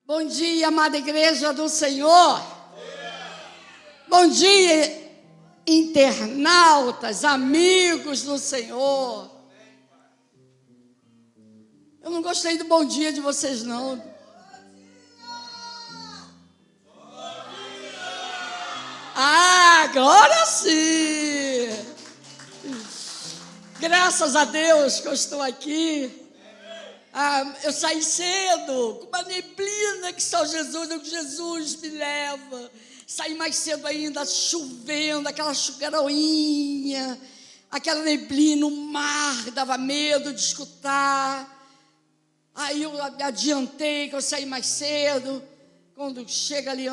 Bom dia, amada igreja do Senhor. Bom dia, internautas, amigos do Senhor. Eu não gostei do bom dia de vocês, não. Agora sim! Graças a Deus que eu estou aqui. Eu saí cedo, com uma neblina que só Jesus me leva. Saí mais cedo ainda, chovendo, aquela chugaroinha, aquela neblina, o mar, dava medo de escutar. Aí eu me adiantei, que eu saí mais cedo. Quando chega ali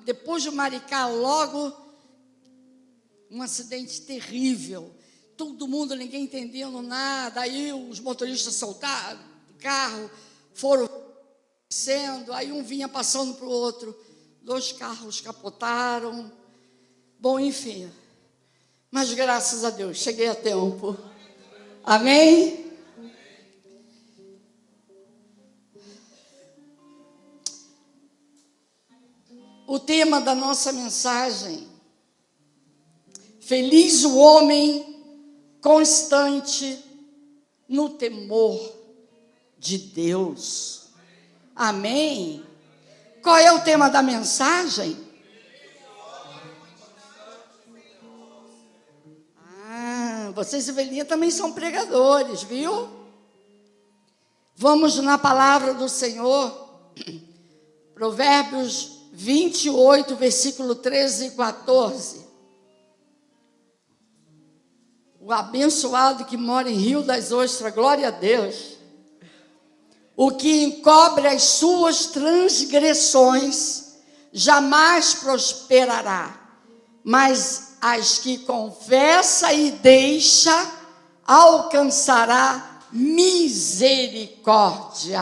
depois de Maricá, logo, um acidente terrível. Todo mundo, ninguém entendendo nada. Aí os motoristas soltaram o carro, foram descendo. Aí um vinha passando para o outro. 2 carros capotaram. Bom, enfim. Mas graças a Deus, cheguei a tempo. Amém? O tema da nossa mensagem: feliz o homem constante no temor de Deus. Amém? Qual é o tema da mensagem? Vocês e Velhinha também são pregadores, viu? Vamos na palavra do Senhor. Provérbios 28, versículo 13 e 14. O abençoado que mora em Rio das Ostras, glória a Deus. O que encobre as suas transgressões jamais prosperará, mas as que confessa e deixa alcançará misericórdia.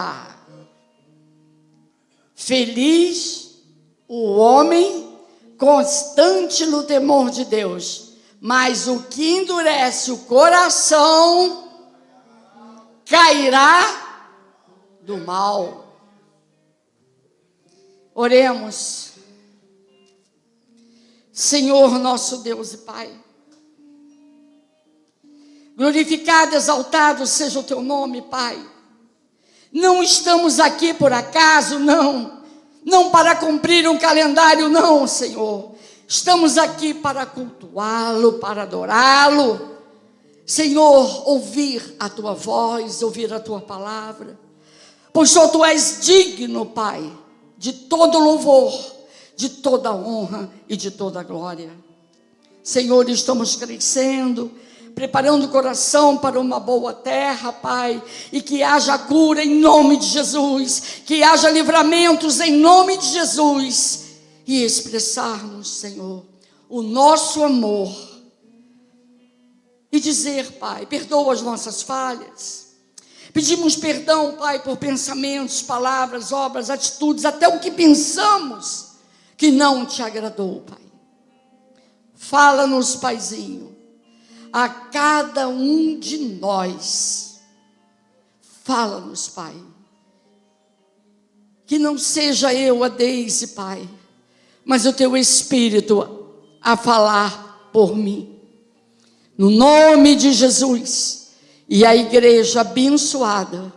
Feliz o homem constante no temor de Deus, mas o que endurece o coração cairá do mal. Oremos. Senhor, nosso Deus e Pai, glorificado, exaltado seja o teu nome, Pai. Não estamos aqui por acaso, não para cumprir um calendário, não, Senhor. Estamos aqui para cultuá-lo, para adorá-lo. Senhor, ouvir a tua voz, ouvir a tua palavra. Pois só tu és digno, Pai, de todo louvor, de toda honra e de toda glória. Senhor, estamos crescendo, preparando o coração para uma boa terra, Pai, e que haja cura em nome de Jesus, que haja livramentos em nome de Jesus, e expressarmos, Senhor, o nosso amor, e dizer, Pai, perdoa as nossas falhas. Pedimos perdão, Pai, por pensamentos, palavras, obras, atitudes, até o que pensamos que não te agradou, Pai. Fala-nos, Paizinho, a cada um de nós. Fala-nos, Pai. Que não seja eu a Deise, Pai, mas o teu Espírito a falar por mim. No nome de Jesus. E a igreja abençoada,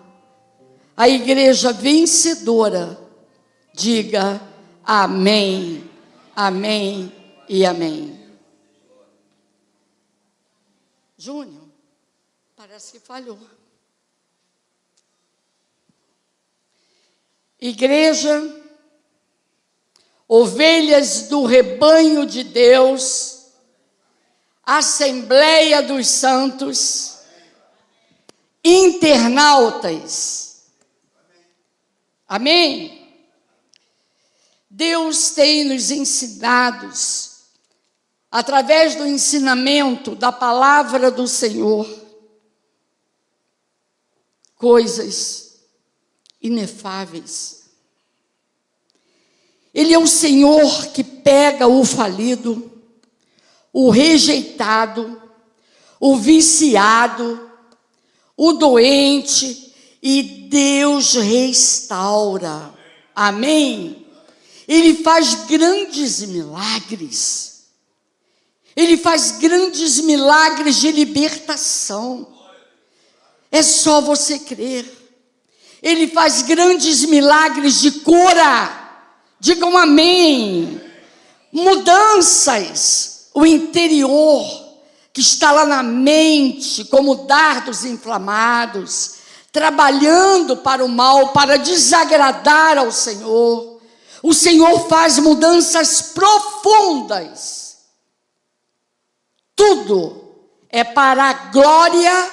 a igreja vencedora, diga amém, amém e amém. Júnior, parece que falhou. Igreja, ovelhas do rebanho de Deus, Assembleia dos Santos, internautas. Amém? Deus tem nos ensinado, através do ensinamento da palavra do Senhor, coisas inefáveis. Ele é o Senhor que pega o falido, o rejeitado, o viciado, o doente, e Deus restaura. Amém? Ele faz grandes milagres. Ele faz grandes milagres de libertação. É só você crer. Ele faz grandes milagres de cura. Digam amém. Mudanças, o interior que está lá na mente, como dardos inflamados, trabalhando para o mal, para desagradar ao Senhor. O Senhor faz mudanças profundas. Tudo é para a glória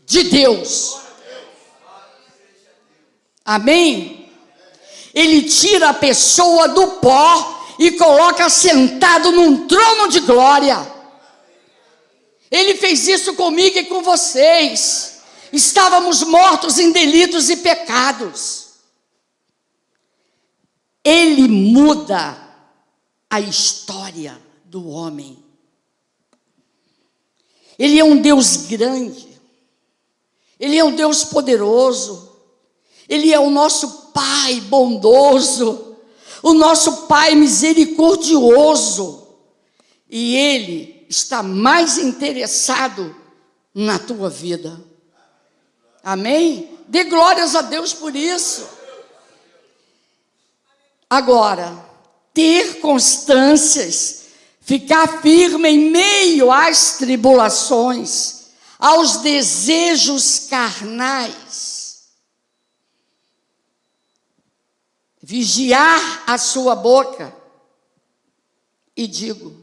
de Deus. Amém? Ele tira a pessoa do pó e coloca sentado num trono de glória. Ele fez isso comigo e com vocês. Estávamos mortos em delitos e pecados. Ele muda a história do homem. Ele é um Deus grande. Ele é um Deus poderoso. Ele é o nosso Pai bondoso. O nosso Pai misericordioso. E Ele está mais interessado na tua vida. Amém? Dê glórias a Deus por isso. Agora, ter constâncias, ficar firme em meio às tribulações, aos desejos carnais. Vigiar a sua boca. E digo,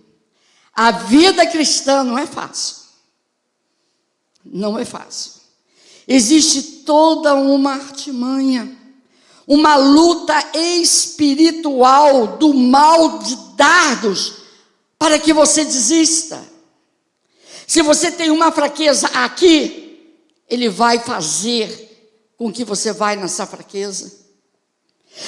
a vida cristã não é fácil. Não é fácil. Existe toda uma artimanha, uma luta espiritual do mal de dardos para que você desista. Se você tem uma fraqueza aqui, ele vai fazer com que você vá nessa fraqueza.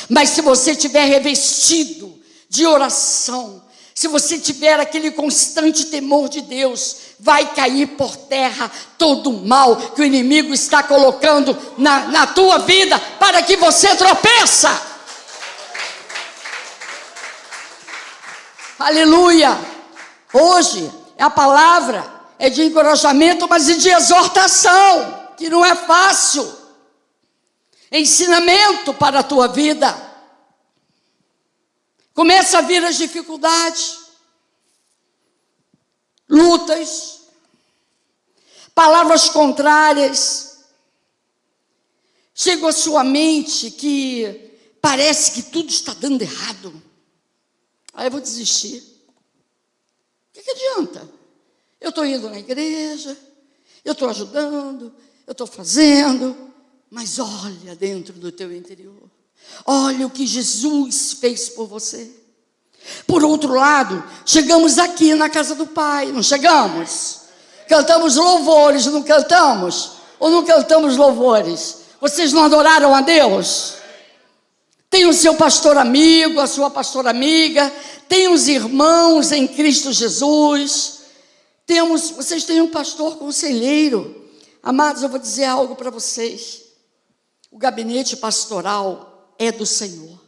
Mas se você estiver revestido de oração, se você tiver aquele constante temor de Deus, vai cair por terra todo o mal que o inimigo está colocando na tua vida para que você tropeça. Aleluia! Hoje a palavra é de encorajamento, mas e de exortação, que não é fácil. Ensinamento para a tua vida. Começa a vir as dificuldades, lutas, palavras contrárias. Chega à sua mente que parece que tudo está dando errado. Aí eu vou desistir. O que adianta? Eu estou indo na igreja, eu estou ajudando, eu estou fazendo, mas olha dentro do teu interior. Olha o que Jesus fez por você. Por outro lado, chegamos aqui na casa do Pai, não chegamos? Cantamos louvores, não cantamos? Ou não cantamos louvores? Vocês não adoraram a Deus? Tem o seu pastor amigo, a sua pastora amiga, tem os irmãos em Cristo Jesus, vocês têm um pastor conselheiro. Amados, eu vou dizer algo para vocês. O gabinete pastoral é do Senhor,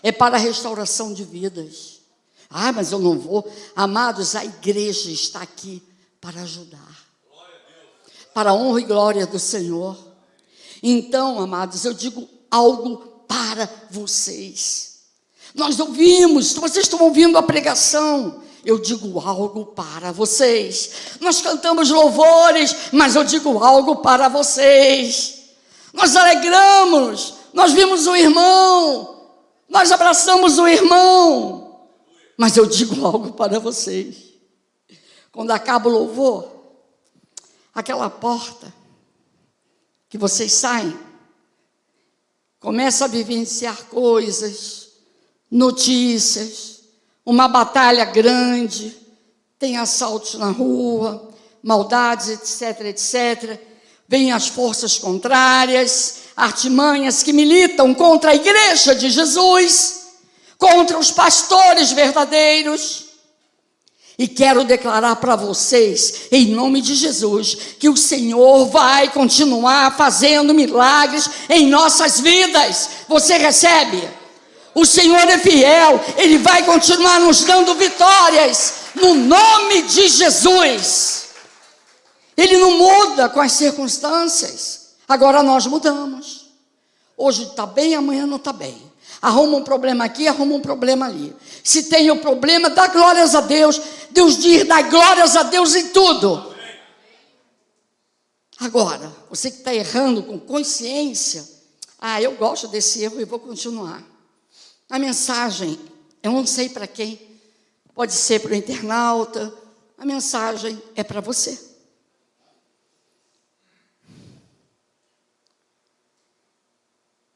é para a restauração de vidas. Ah, mas eu não vou. Amados, a igreja está aqui para ajudar, para a honra e glória do Senhor. Então, amados, eu digo algo para vocês. Nós ouvimos, vocês estão ouvindo a pregação. Eu digo algo para vocês. Nós cantamos louvores, mas eu digo algo para vocês. Nós alegramos, nós vimos o irmão, nós abraçamos o irmão, mas eu digo algo para vocês. Quando acaba o louvor, aquela porta que vocês saem, começa a vivenciar coisas, notícias, uma batalha grande, tem assaltos na rua, maldades, etc, etc. Vêm as forças contrárias, artimanhas que militam contra a igreja de Jesus, contra os pastores verdadeiros. E quero declarar para vocês, em nome de Jesus, que o Senhor vai continuar fazendo milagres em nossas vidas. Você recebe? O Senhor é fiel, Ele vai continuar nos dando vitórias, no nome de Jesus. Ele não muda com as circunstâncias. Agora nós mudamos. Hoje está bem, amanhã não está bem. Arruma um problema aqui, arruma um problema ali. Se tem o problema, dá glórias a Deus. Deus diz, dá glórias a Deus em tudo. Agora, você que está errando com consciência, eu gosto desse erro e vou continuar. A mensagem, eu não sei para quem, pode ser para o internauta, a mensagem é para você.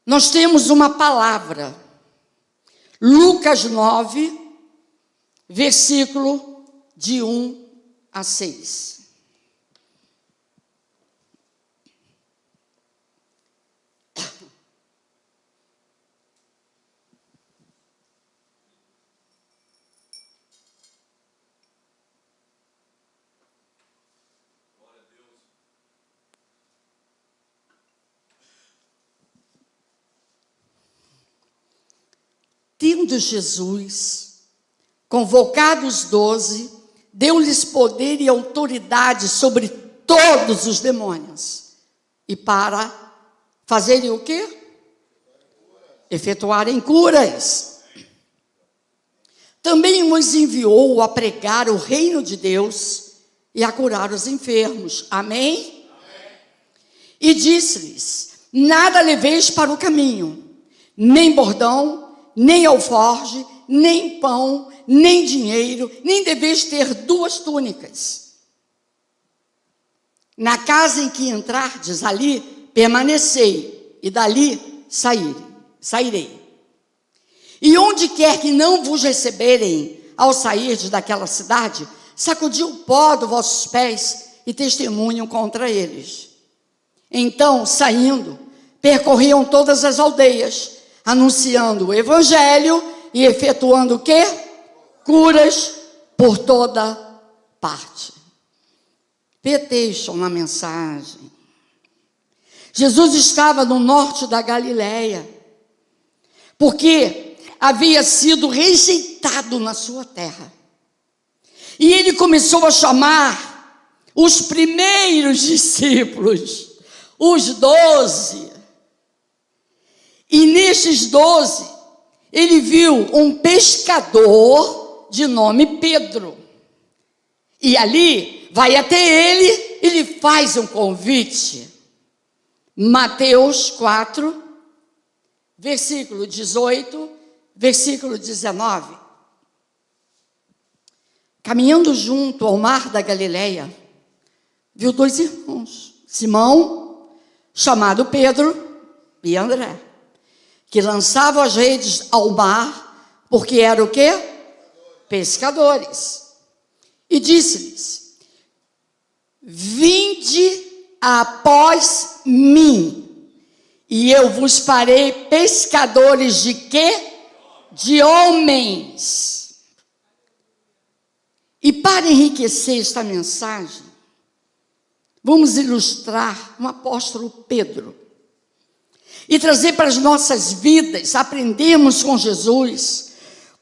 Nós temos uma palavra, Lucas 9, versículo de 1 a 6. Tendo Jesus convocado os 12, deu-lhes poder e autoridade sobre todos os demônios. E para fazerem o quê? Efetuarem curas. Também os enviou a pregar o reino de Deus e a curar os enfermos. Amém? E disse-lhes, nada leveis para o caminho, nem bordão, nem alforge, nem pão, nem dinheiro, nem deveis ter 2 túnicas. Na casa em que entrardes, ali permanecei, e dali sairei. E onde quer que não vos receberem, ao sairdes daquela cidade, sacudi o pó dos vossos pés, e testemunham contra eles. Então, saindo, percorriam todas as aldeias, anunciando o evangelho e efetuando o quê? Curas por toda parte. Atenção na mensagem. Jesus estava no norte da Galileia, porque havia sido rejeitado na sua terra. E ele começou a chamar os primeiros discípulos, os 12. E nesses 12, ele viu um pescador de nome Pedro. E ali, vai até ele e lhe faz um convite. Mateus 4, versículo 18, versículo 19. Caminhando junto ao mar da Galileia, viu 2 irmãos, Simão, chamado Pedro, e André, que lançavam as redes ao mar, porque eram o quê? Pescadores. E disse-lhes, vinde após mim, e eu vos farei pescadores de quê? De homens. E para enriquecer esta mensagem, vamos ilustrar o apóstolo Pedro. E trazer para as nossas vidas, aprendermos com Jesus,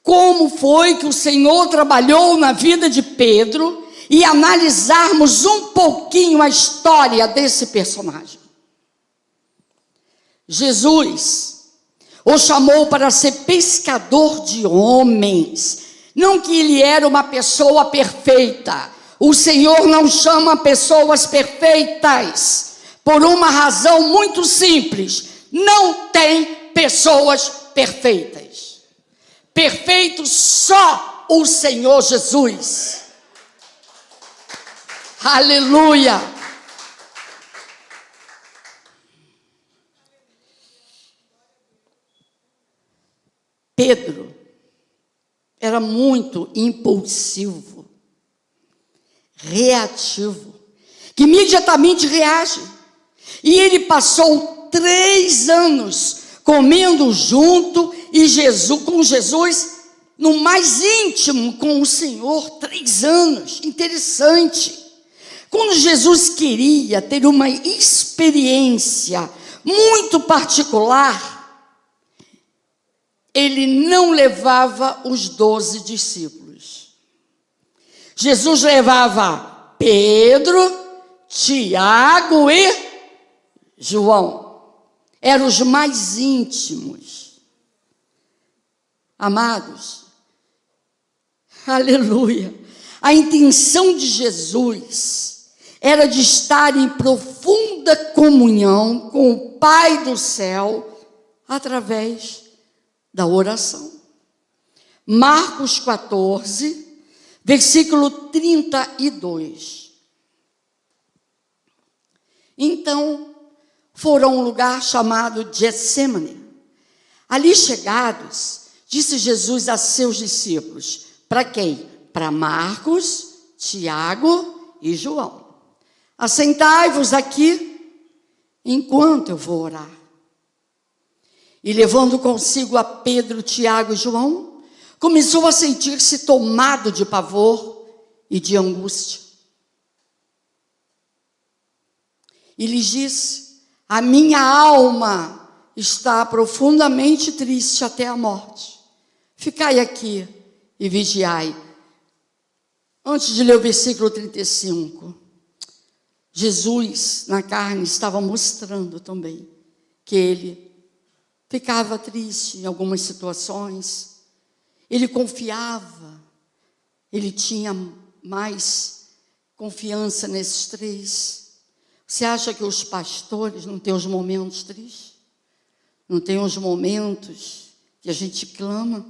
como foi que o Senhor trabalhou na vida de Pedro, e analisarmos um pouquinho a história desse personagem. Jesus o chamou para ser pescador de homens, não que ele era uma pessoa perfeita. O Senhor não chama pessoas perfeitas, por uma razão muito simples. Não tem pessoas perfeitas. Perfeito só o Senhor Jesus. Aleluia. Pedro era muito impulsivo, reativo, que imediatamente reage. E ele passou 3 anos comendo junto com Jesus no mais íntimo com o Senhor 3 anos. Interessante. Quando Jesus queria ter uma experiência muito particular, ele não levava os 12 discípulos. Jesus levava Pedro, Tiago e João. Eram os mais íntimos. Amados, aleluia. A intenção de Jesus era de estar em profunda comunhão com o Pai do céu através da oração. Marcos 14, versículo 32. Então, foram a um lugar chamado Getsêmani. Ali chegados, disse Jesus a seus discípulos. Para quem? Para Marcos, Tiago e João. Assentai-vos aqui, enquanto eu vou orar. E levando consigo a Pedro, Tiago e João, começou a sentir-se tomado de pavor e de angústia. E lhes disse: a minha alma está profundamente triste até a morte. Ficai aqui e vigiai. Antes de ler o versículo 35, Jesus, na carne, estava mostrando também que ele ficava triste em algumas situações. Ele confiava, ele tinha mais confiança nesses 3. Você acha que os pastores não têm os momentos tristes? Não tem os momentos que a gente clama?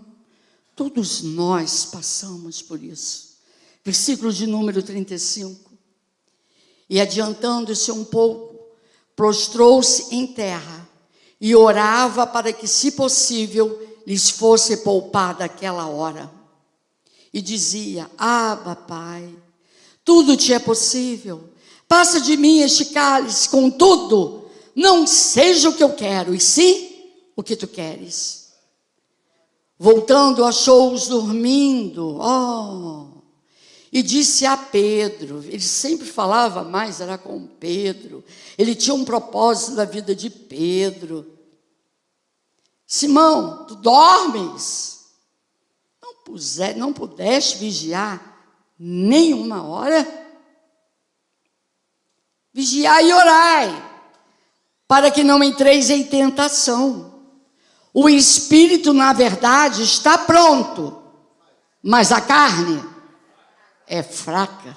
Todos nós passamos por isso. Versículo de número 35. E adiantando-se um pouco, prostrou-se em terra e orava para que, se possível, lhes fosse poupada aquela hora. E dizia: Abba, Pai, tudo te é possível. Passa de mim este cálice, contudo, não seja o que eu quero, e sim o que tu queres. Voltando, achou-os dormindo. E disse a Pedro, ele sempre falava mais, era com Pedro, ele tinha um propósito na vida de Pedro. Simão, tu dormes? Não pudeste vigiar nem uma hora? Vigiai e orai, para que não entreis em tentação. O espírito, na verdade, está pronto, mas a carne é fraca.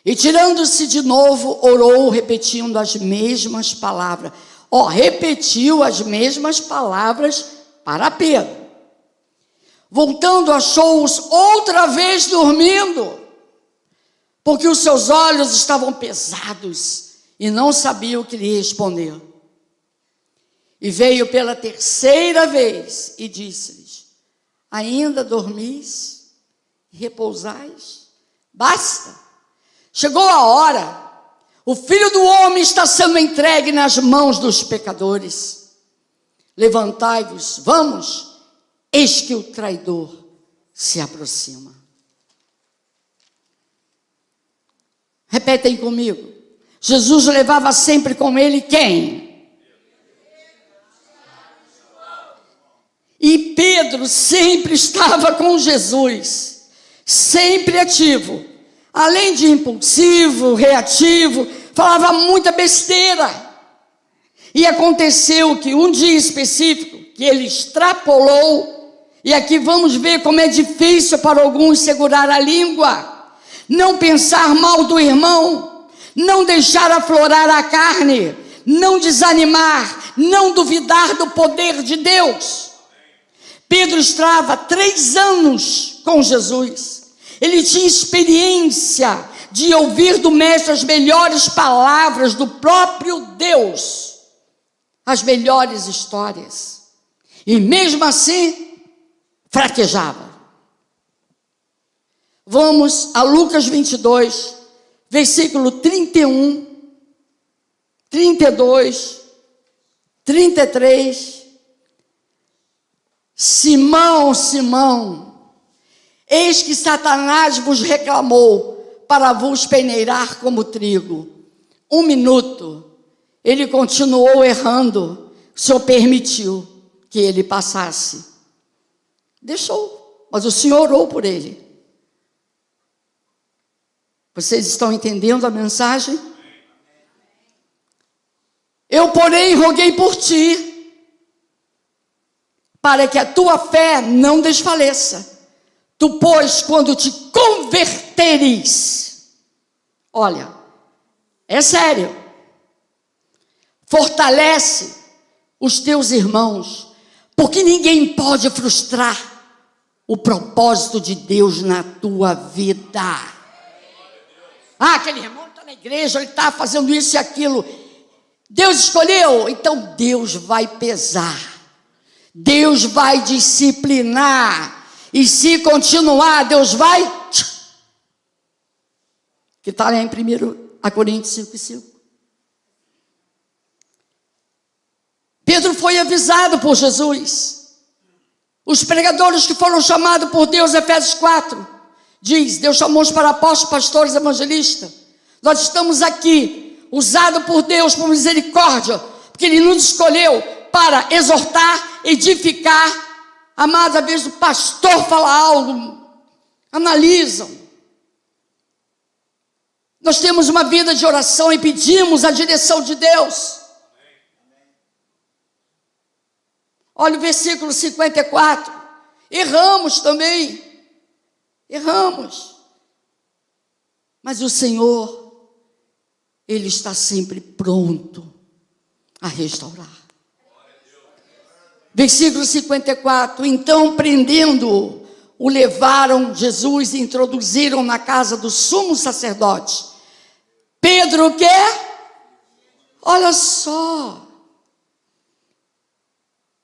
E tirando-se de novo, orou, repetindo as mesmas palavras. Repetiu as mesmas palavras para Pedro. Voltando, achou-os outra vez dormindo, porque os seus olhos estavam pesados e não sabia o que lhe responder. E veio pela 3ª vez e disse-lhes: ainda dormis e repousais? Basta, chegou a hora, o Filho do Homem está sendo entregue nas mãos dos pecadores. Levantai-vos, vamos, eis que o traidor se aproxima. Repetem comigo. Jesus levava sempre com ele quem? E Pedro sempre estava com Jesus, sempre ativo. Além de impulsivo, reativo, falava muita besteira. E aconteceu que um dia específico, que ele extrapolou, e aqui vamos ver como é difícil para alguns segurar a língua, não pensar mal do irmão, não deixar aflorar a carne, não desanimar, não duvidar do poder de Deus. Pedro estava 3 anos com Jesus. Ele tinha experiência de ouvir do mestre as melhores palavras do próprio Deus, as melhores histórias. E mesmo assim, fraquejava. Vamos a Lucas 22, versículo 31, 32, 33. Simão, Simão, eis que Satanás vos reclamou para vos peneirar como trigo. 1 minuto, ele continuou errando, o Senhor permitiu que ele passasse. Deixou, mas o Senhor orou por ele. Vocês estão entendendo a mensagem? Eu, porém, roguei por ti, para que a tua fé não desfaleça. Tu, pois, quando te converteres, olha, é sério, fortalece os teus irmãos, porque ninguém pode frustrar o propósito de Deus na tua vida. Ah, aquele irmão está na igreja, ele está fazendo isso e aquilo. Deus escolheu, então Deus vai pesar. Deus vai disciplinar. E se continuar, Deus vai... Que está lá em 1 Coríntios 5:5. Pedro foi avisado por Jesus. Os pregadores que foram chamados por Deus, Efésios 4, diz, Deus chamou-os para apóstolos, pastores, evangelistas. Nós estamos aqui, usados por Deus, por misericórdia, porque Ele nos escolheu para exortar, edificar. Amado, às vezes o pastor fala algo, analisam. Nós temos uma vida de oração e pedimos a direção de Deus. Olha o versículo 54. Erramos também. Erramos. Mas o Senhor, Ele está sempre pronto a restaurar. Versículo 54. Então, prendendo-o, o levaram Jesus e introduziram na casa do sumo sacerdote. Pedro o quê? Olha só.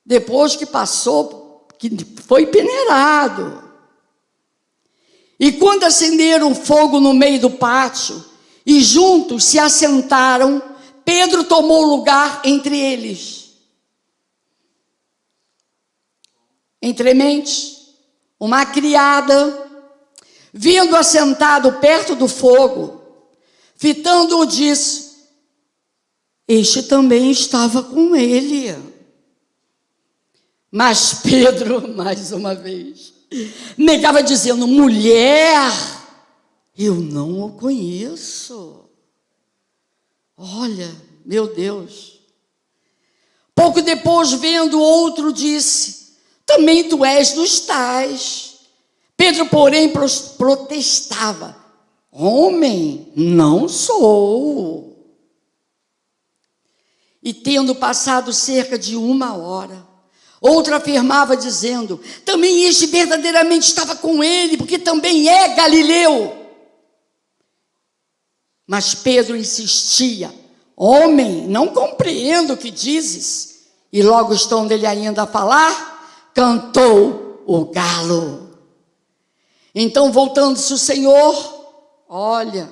Depois que passou, que foi peneirado. E quando acenderam fogo no meio do pátio, e juntos se assentaram, Pedro tomou lugar entre eles. Entremente, uma criada, vindo assentado perto do fogo, fitando-o, disse, este também estava com ele. Mas Pedro, mais uma vez, negava dizendo, mulher, eu não o conheço. Olha, meu Deus. Pouco depois, vendo outro, disse, também tu és dos tais. Pedro, porém, protestava, homem, não sou. E tendo passado cerca de 1 hora, outra afirmava dizendo, também este verdadeiramente estava com ele, porque também é galileu. Mas Pedro insistia, homem, não compreendo o que dizes. E logo estando ele ainda a falar, cantou o galo. Então, voltando-se o Senhor, olha,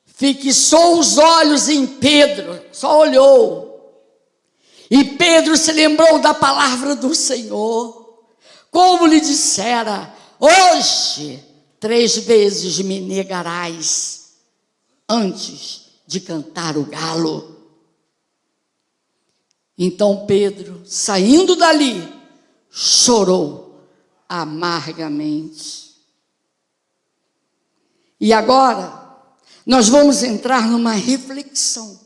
fixou os olhos em Pedro, só olhou. E Pedro se lembrou da palavra do Senhor, como lhe dissera, hoje 3 vezes me negarás, antes de cantar o galo. Então Pedro, saindo dali, chorou amargamente. E agora, nós vamos entrar numa reflexão,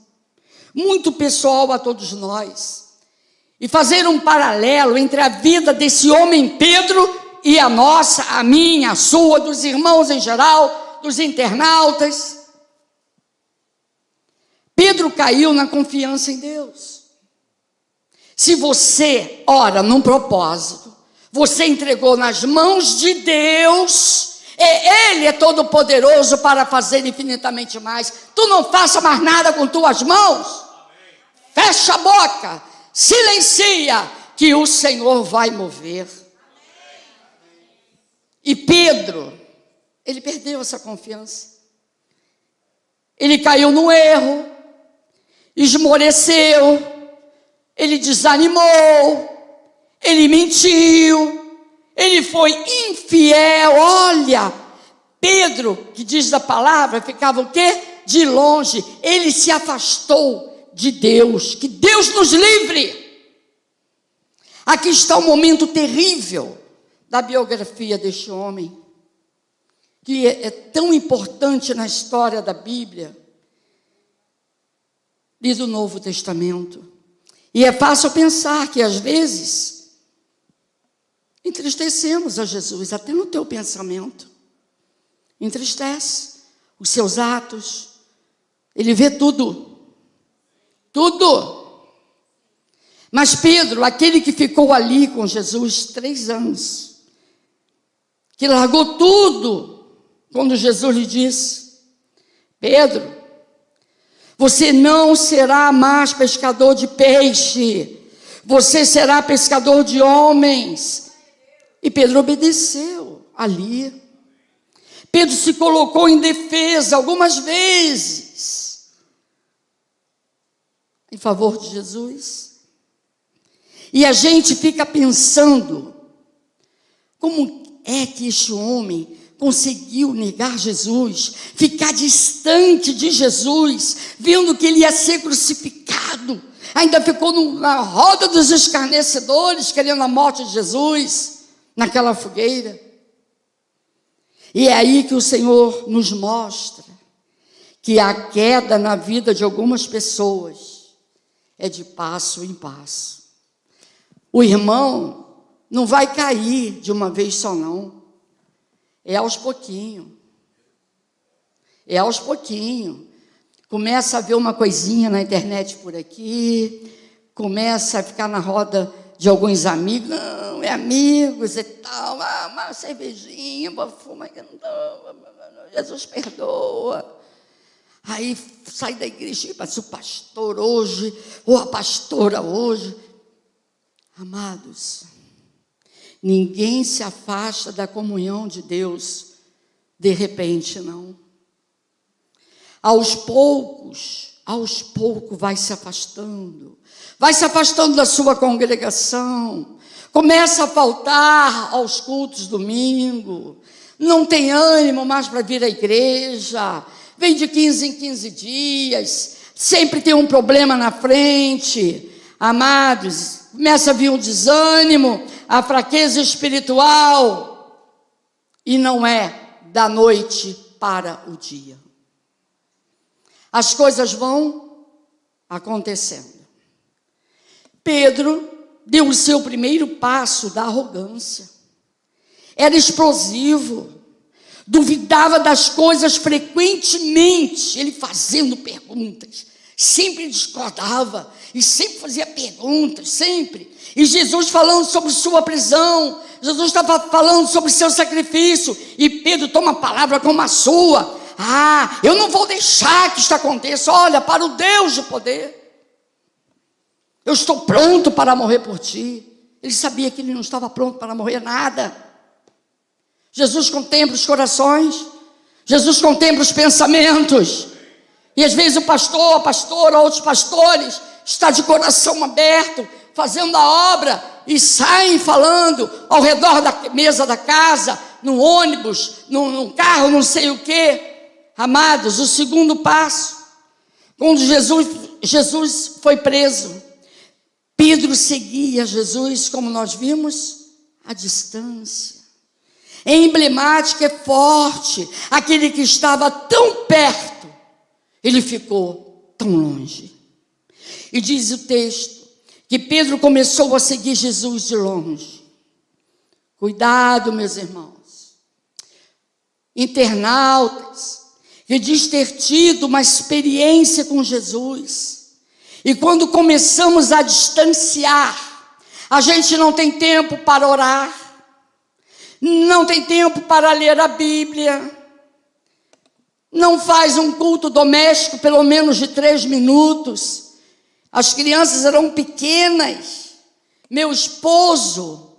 muito pessoal a todos nós, e fazer um paralelo entre a vida desse homem Pedro e a nossa, a minha, a sua, dos irmãos em geral, dos internautas. Pedro caiu na confiança em Deus. Se você ora num propósito, você entregou nas mãos de Deus, Ele é todo poderoso para fazer infinitamente mais. Tu não faça mais nada com tuas mãos. Fecha a boca, silencia, que o Senhor vai mover. E Pedro, ele perdeu essa confiança. Ele caiu no erro, esmoreceu, ele desanimou, ele mentiu, ele foi infiel. Olha, Pedro, que diz da palavra, ficava o quê? De longe. Ele se afastou de Deus. Que Deus nos livre. Aqui está um momento terrível da biografia deste homem, que é tão importante na história da Bíblia e do Novo Testamento. E é fácil pensar que às vezes entristecemos a Jesus, até no teu pensamento. Entristece os seus atos. Ele vê tudo. Tudo. Mas Pedro, aquele que ficou ali com Jesus 3 anos, que largou tudo, quando Jesus lhe disse: Pedro, você não será mais pescador de peixe, você será pescador de homens. E Pedro obedeceu ali. Pedro se colocou em defesa algumas vezes em favor de Jesus. E a gente fica pensando, como é que este homem conseguiu negar Jesus, ficar distante de Jesus, vendo que ele ia ser crucificado, ainda ficou na roda dos escarnecedores, querendo a morte de Jesus, naquela fogueira. E é aí que o Senhor nos mostra que a queda na vida de algumas pessoas é de passo em passo. O irmão não vai cair de uma vez só, não. É aos pouquinhos. É aos pouquinhos. Começa a ver uma coisinha na internet por aqui, começa a ficar na roda de alguns amigos. Não, é amigos e tal. Uma cervejinha, uma fuma. Jesus perdoa. Aí sai da igreja, mas o pastor hoje, ou a pastora hoje. Amados, ninguém se afasta da comunhão de Deus de repente, não. Aos poucos vai se afastando da sua congregação, começa a faltar aos cultos domingo, não tem ânimo mais para vir à igreja, vem de 15 em 15 dias, sempre tem um problema na frente. Amados, começa a vir um desânimo, a fraqueza espiritual, e não é da noite para o dia. As coisas vão acontecendo. Pedro deu o seu primeiro passo da arrogância. Era explosivo, duvidava das coisas frequentemente, ele fazendo perguntas, sempre discordava e sempre fazia perguntas, sempre. E Jesus falando sobre sua prisão, Jesus estava falando sobre seu sacrifício, e Pedro toma a palavra como a sua. Eu não vou deixar que isto aconteça. Olha, para o Deus de poder, eu estou pronto para morrer por ti. Ele sabia que ele não estava pronto para morrer nada. Jesus contempla os corações, Jesus contempla os pensamentos. E às vezes o pastor, a pastora, outros pastores está de coração aberto, fazendo a obra, e saem falando ao redor da mesa da casa, no ônibus, num carro, não sei o quê. Amados, o segundo passo, quando Jesus foi preso, Pedro seguia Jesus, como nós vimos, à distância. É emblemático, é forte. Aquele que estava tão perto, ele ficou tão longe. E diz o texto que Pedro começou a seguir Jesus de longe. Cuidado, meus irmãos. Internautas, que diz ter tido uma experiência com Jesus. E quando começamos a distanciar, a gente não tem tempo para orar, não tem tempo para ler a Bíblia, não faz um culto doméstico pelo menos de 3 minutos. As crianças eram pequenas, meu esposo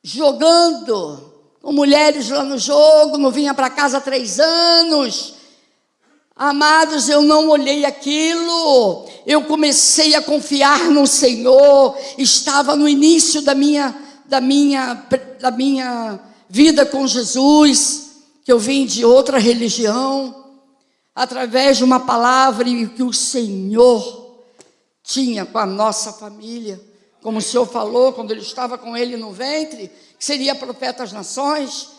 jogando com mulheres lá no jogo, não vinha para casa há 3 anos. Amados, eu não olhei aquilo, eu comecei a confiar no Senhor, estava no início da minha vida com Jesus, que eu vim de outra religião, através de uma palavra que o Senhor tinha com a nossa família, como o Senhor falou, quando Ele estava com ele no ventre, que seria profeta das nações.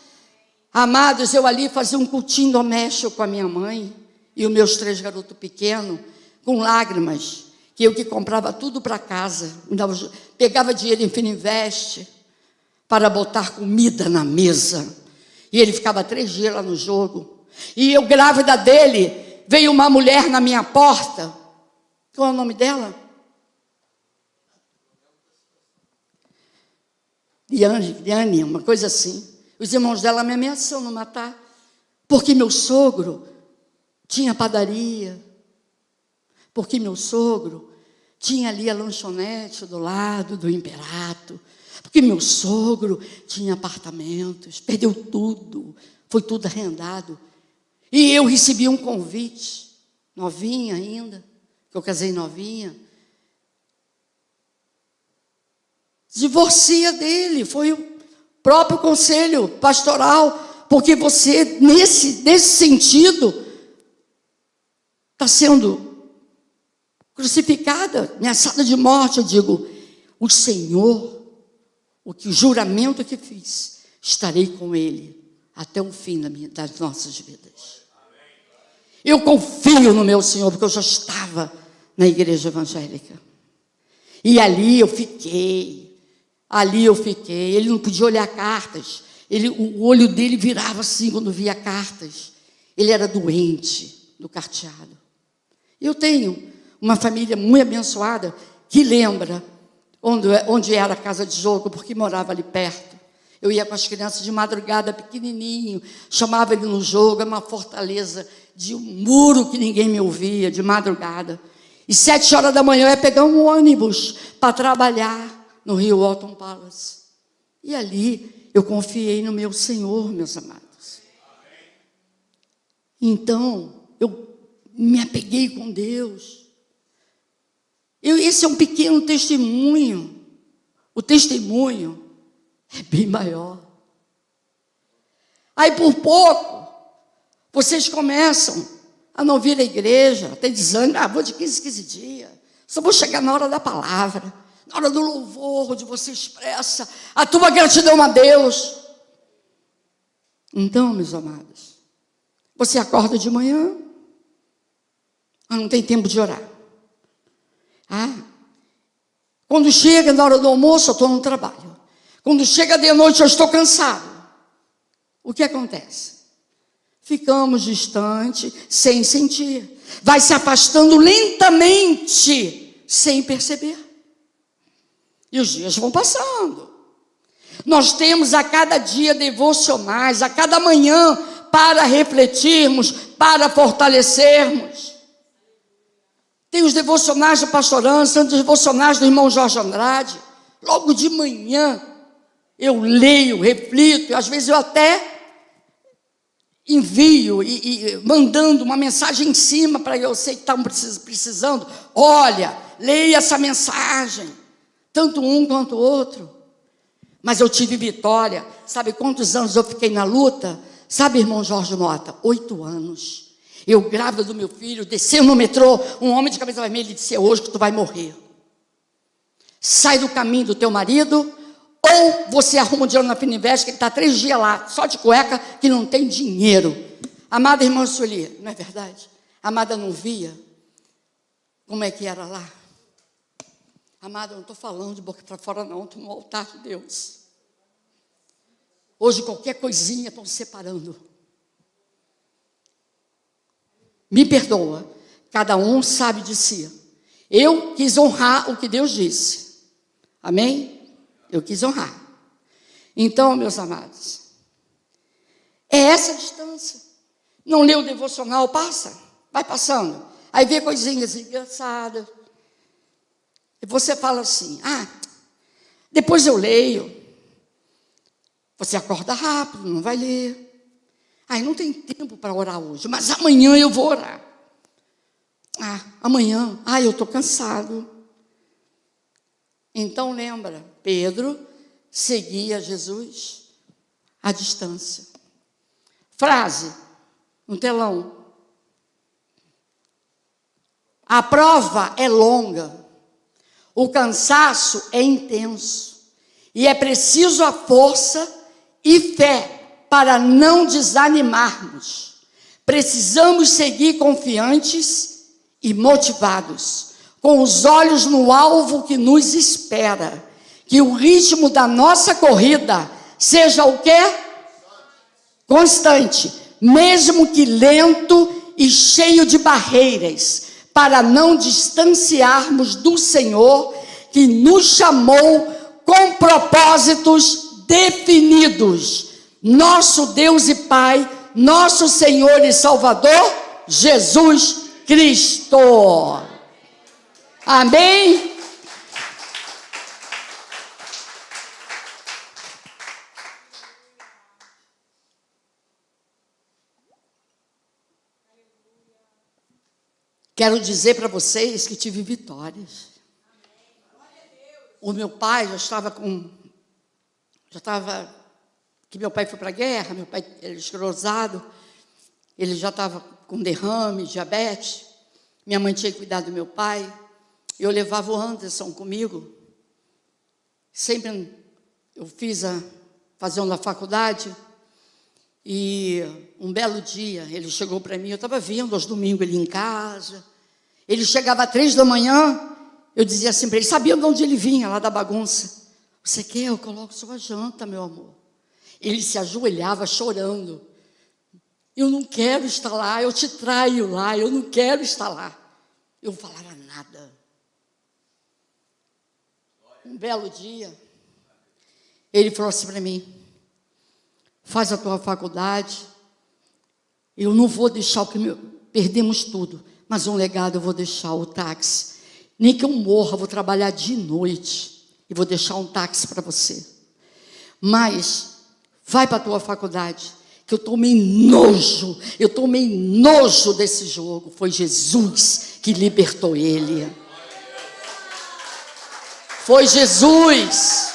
Amados, eu ali fazia um cultinho doméstico com a minha mãe, e os meus 3 garotos pequenos, com lágrimas, que eu que comprava tudo para casa, pegava dinheiro em Fininvest, para botar comida na mesa, e ele ficava 3 dias lá no jogo, e eu grávida dele, veio uma mulher na minha porta, qual é o nome dela? Liane, uma coisa assim. Os irmãos dela me ameaçaram não matar, porque meu sogro tinha padaria, porque meu sogro tinha ali a lanchonete do lado do Imperato, porque meu sogro tinha apartamentos, perdeu tudo, foi tudo arrendado. E eu recebi um convite, novinha ainda, que eu casei novinha, divorcia dele, foi o próprio conselho pastoral, porque você, nesse sentido, está sendo crucificada, ameaçada de morte. Eu digo, o Senhor, o juramento que fiz, estarei com Ele até o fim das nossas vidas. Eu confio no meu Senhor, porque eu já estava na igreja evangélica. E ali eu fiquei. Ele não podia olhar cartas. O olho dele virava assim quando via cartas. Ele era doente do carteado. Eu tenho uma família muito abençoada que lembra onde era a casa de jogo, porque morava ali perto. Eu ia com as crianças de madrugada, pequenininho, chamava ele no jogo, é uma fortaleza de um muro que ninguém me ouvia, de madrugada. E 7 horas da manhã eu ia pegar um ônibus para trabalhar no Rio Walton Palace. E ali eu confiei no meu Senhor, meus amados. Então, eu me apeguei com Deus. Esse é um pequeno testemunho. O testemunho é bem maior. Aí, por pouco, vocês começam a não vir à igreja, até desânimo, vou de 15 dias, só vou chegar na hora da palavra, na hora do louvor, onde você expressa a tua gratidão a Deus. Então, meus amados, você acorda de manhã, não tem tempo de orar. Quando chega na hora do almoço, eu estou no trabalho. Quando chega de noite, eu estou cansado. O que acontece? Ficamos distantes, sem sentir. Vai se afastando lentamente, sem perceber. E os dias vão passando. Nós temos a cada dia devocionais, a cada manhã, para refletirmos, para fortalecermos. Tem os devocionais do pastor Anderson, tem os devocionais do irmão Jorge Andrade. Logo de manhã, eu leio, reflito, e às vezes eu até envio, mandando uma mensagem em cima, para eu sei que estão precisando. Olha, leia essa mensagem, tanto um quanto o outro. Mas eu tive vitória. Sabe quantos anos eu fiquei na luta? Sabe, irmão Jorge Mota? 8 anos. Eu grávida do meu filho, desceu no metrô, um homem de cabeça vermelha, ele disse, é hoje que tu vai morrer. Sai do caminho do teu marido, ou você arruma um dinheiro na Fininvest, que ele está 3 dias lá, só de cueca, que não tem dinheiro. Amada irmã Sueli, não é verdade? Amada não via como é que era lá. Amada, eu não estou falando de boca para fora não, estou no altar de Deus. Hoje qualquer coisinha estão separando. Me perdoa, cada um sabe de si. Eu quis honrar o que Deus disse. Amém? Eu quis honrar. Então, meus amados, é essa a distância. Não lê o devocional, passa, vai passando. Aí vê coisinhas engraçadas. E você fala assim, depois eu leio. Você acorda rápido, não vai ler. Não tem tempo para orar hoje, mas amanhã eu vou orar. amanhã. Eu estou cansado. Então lembra, Pedro seguia Jesus à distância. Frase no telão. A prova é longa, o cansaço é intenso e é preciso a força e fé para não desanimarmos. Precisamos seguir confiantes e motivados, com os olhos no alvo que nos espera. Que o ritmo da nossa corrida seja o quê? Constante, mesmo que lento e cheio de barreiras, para não distanciarmos do Senhor, que nos chamou com propósitos definidos. Nosso Deus e Pai, nosso Senhor e Salvador, Jesus Cristo. Amém? Quero dizer para vocês que tive vitórias. O meu pai que meu pai foi para a guerra, meu pai era esclerosado, ele já estava com derrame, diabetes, minha mãe tinha que cuidar do meu pai, eu levava o Anderson comigo, sempre eu fazendo a faculdade, e um belo dia ele chegou para mim, eu estava vendo aos domingos ele em casa, ele chegava às 3 da manhã, eu dizia assim para ele, sabia de onde ele vinha, lá da bagunça. Você quer? Eu coloco sua janta, meu amor. Ele se ajoelhava chorando. Eu não quero estar lá, eu te traio lá, eu não quero estar lá. Eu não falava nada. Um belo dia, ele falou assim para mim, faz a tua faculdade, eu não vou deixar perdemos tudo, mas um legado eu vou deixar, o táxi. Nem que eu morra, eu vou trabalhar de noite e vou deixar um táxi para você. Mas vai para a tua faculdade, que eu tomei nojo desse jogo. Foi Jesus que libertou ele. Foi Jesus.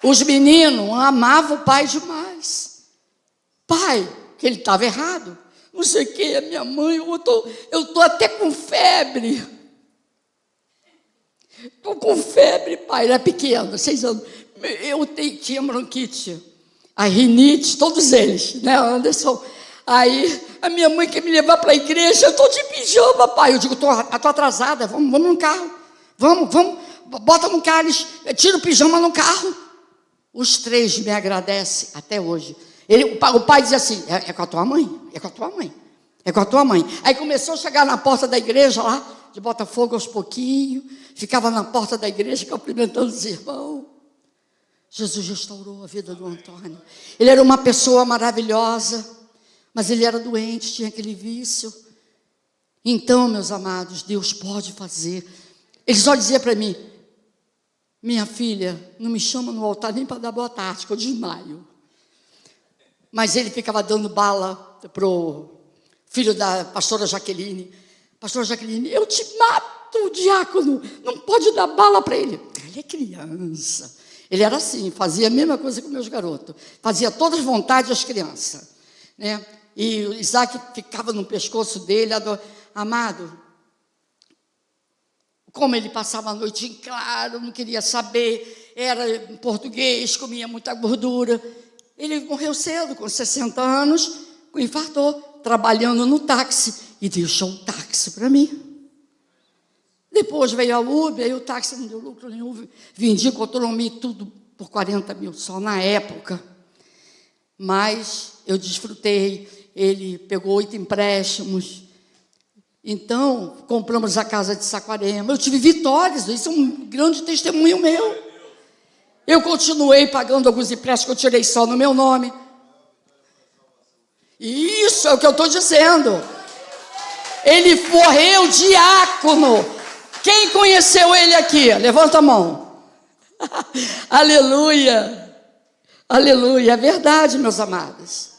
Os meninos amavam o pai demais. Pai, que ele estava errado. Não sei o que, minha mãe, eu tô até com febre. Estou com febre, pai, era pequeno, 6 anos. Eu tinha bronquite, a rinite, todos eles, né, Anderson? Aí a minha mãe quer me levar para a igreja, eu estou de pijama, pai. Eu digo, estou atrasada, vamos no carro. Vamos, bota no carro, tira o pijama no carro. Os 3 me agradecem até hoje. O pai dizia assim, é com a tua mãe? É com a tua mãe? É com a tua mãe. Aí começou a chegar na porta da igreja lá, de Botafogo aos pouquinhos, ficava na porta da igreja cumprimentando os irmãos. Jesus restaurou a vida do Antônio. Ele era uma pessoa maravilhosa, mas ele era doente, tinha aquele vício. Então, meus amados, Deus pode fazer. Ele só dizia para mim, minha filha, não me chama no altar nem para dar boa tarde, que eu desmaio. Mas ele ficava dando bala para o filho da pastora Jaqueline. Pastora Jaqueline, eu te mato, diácono, não pode dar bala para ele. Ele é criança. Ele era assim, fazia a mesma coisa com meus garotos. Fazia todas as vontades às crianças. Né? E o Isaac ficava no pescoço dele, amado. Como ele passava a noite em claro, não queria saber, era em português, comia muita gordura. Ele morreu cedo, com 60 anos, infartou, trabalhando no táxi, e deixou um táxi para mim. Depois veio a Uber, aí o táxi não deu lucro nenhum, vendi Cotonomi tudo por 40 mil, só na época. Mas eu desfrutei, ele pegou 8 empréstimos. Então, compramos a casa de Saquarema. Eu tive vitórias, isso é um grande testemunho meu. Eu continuei pagando alguns empréstimos que eu tirei só no meu nome. Isso é o que eu estou dizendo. Ele morreu diácono. Quem conheceu ele aqui? Levanta a mão. Aleluia. Aleluia. É verdade, meus amados.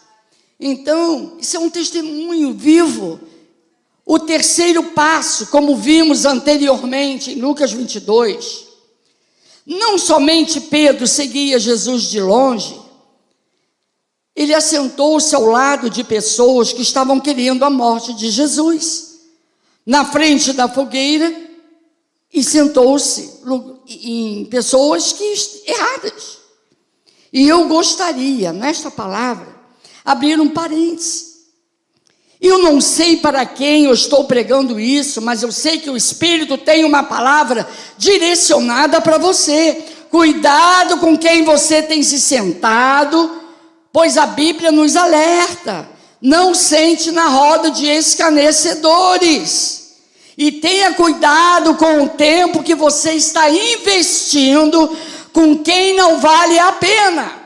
Então, isso é um testemunho vivo. O terceiro passo, como vimos anteriormente em Lucas 22, não somente Pedro seguia Jesus de longe, ele assentou-se ao lado de pessoas que estavam querendo a morte de Jesus, na frente da fogueira, e sentou-se em pessoas erradas. E eu gostaria, nesta palavra, abrir um parêntese. Eu não sei para quem eu estou pregando isso, mas eu sei que o Espírito tem uma palavra direcionada para você. Cuidado com quem você tem se sentado, pois a Bíblia nos alerta. Não sente na roda de escarnecedores. E tenha cuidado com o tempo que você está investindo com quem não vale a pena.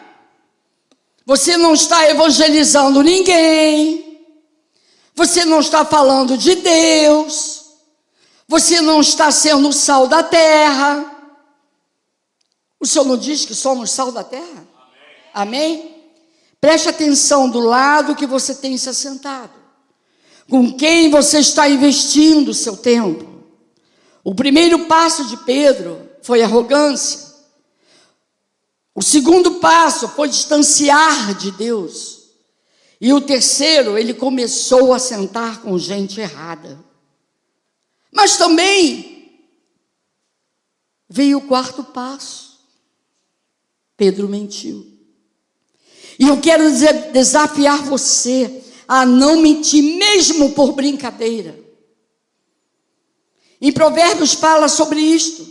Você não está evangelizando ninguém. Você não está falando de Deus. Você não está sendo o sal da terra. O Senhor não diz que somos sal da terra? Amém? Amém? Preste atenção do lado que você tem se assentado. Com quem você está investindo o seu tempo. O primeiro passo de Pedro foi arrogância. O segundo passo foi distanciar de Deus. E o terceiro, ele começou a sentar com gente errada. Mas também veio o quarto passo. Pedro mentiu. E eu quero desafiar você a não mentir, mesmo por brincadeira. Em Provérbios fala sobre isto.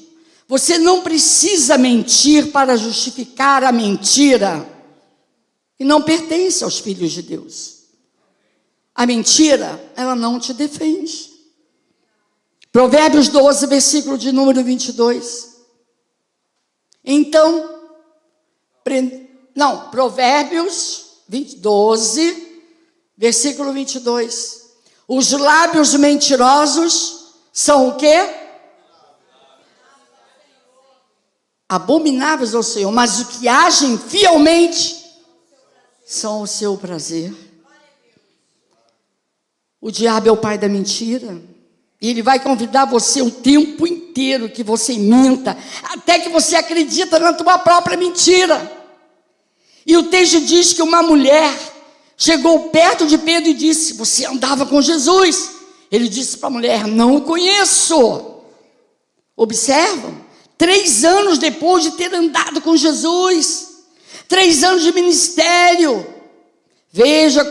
Você não precisa mentir para justificar a mentira que não pertence aos filhos de Deus. A mentira, ela não te defende. Provérbios 12, versículo de número 22. Então, Provérbios 12, versículo 22. Os lábios mentirosos são o quê? Abomináveis ao Senhor, mas o que agem fielmente são o seu prazer. O diabo é o pai da mentira. E ele vai convidar você o tempo inteiro que você minta, até que você acredita na tua própria mentira. E o texto diz que uma mulher chegou perto de Pedro e disse: você andava com Jesus? Ele disse para a mulher: não o conheço. Observam? 3 anos depois de ter andado com Jesus, 3 anos de ministério, veja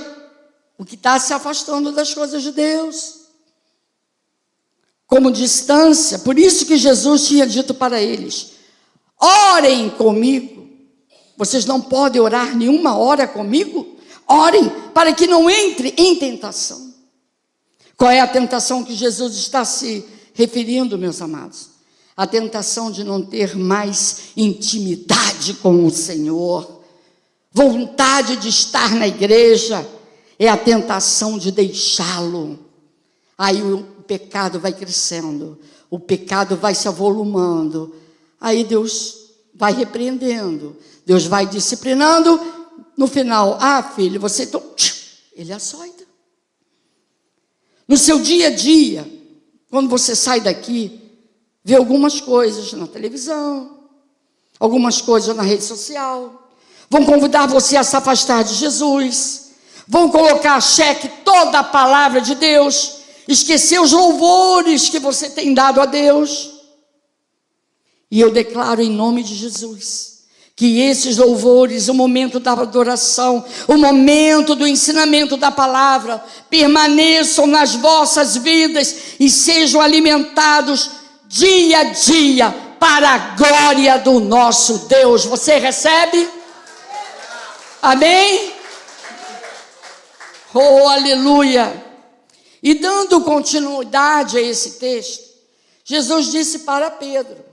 o que está se afastando das coisas de Deus, como distância. Por isso que Jesus tinha dito para eles: orem comigo. Vocês não podem orar nenhuma hora comigo? Orem para que não entre em tentação. Qual é a tentação que Jesus está se referindo, meus amados? A tentação de não ter mais intimidade com o Senhor, vontade de estar na igreja, é a tentação de deixá-lo. Aí o pecado vai crescendo, o pecado vai se avolumando, aí Deus vai repreendendo, Deus vai disciplinando, no final: filho, você... Ele açoita. No seu dia a dia, quando você sai daqui, vê algumas coisas na televisão, algumas coisas na rede social, vão convidar você a se afastar de Jesus, vão colocar a xeque toda a palavra de Deus, esquecer os louvores que você tem dado a Deus. E eu declaro em nome de Jesus, que esses louvores, o momento da adoração, o momento do ensinamento da palavra, permaneçam nas vossas vidas e sejam alimentados dia a dia, para a glória do nosso Deus. Você recebe? Amém? Oh, aleluia! E dando continuidade a esse texto, Jesus disse para Pedro: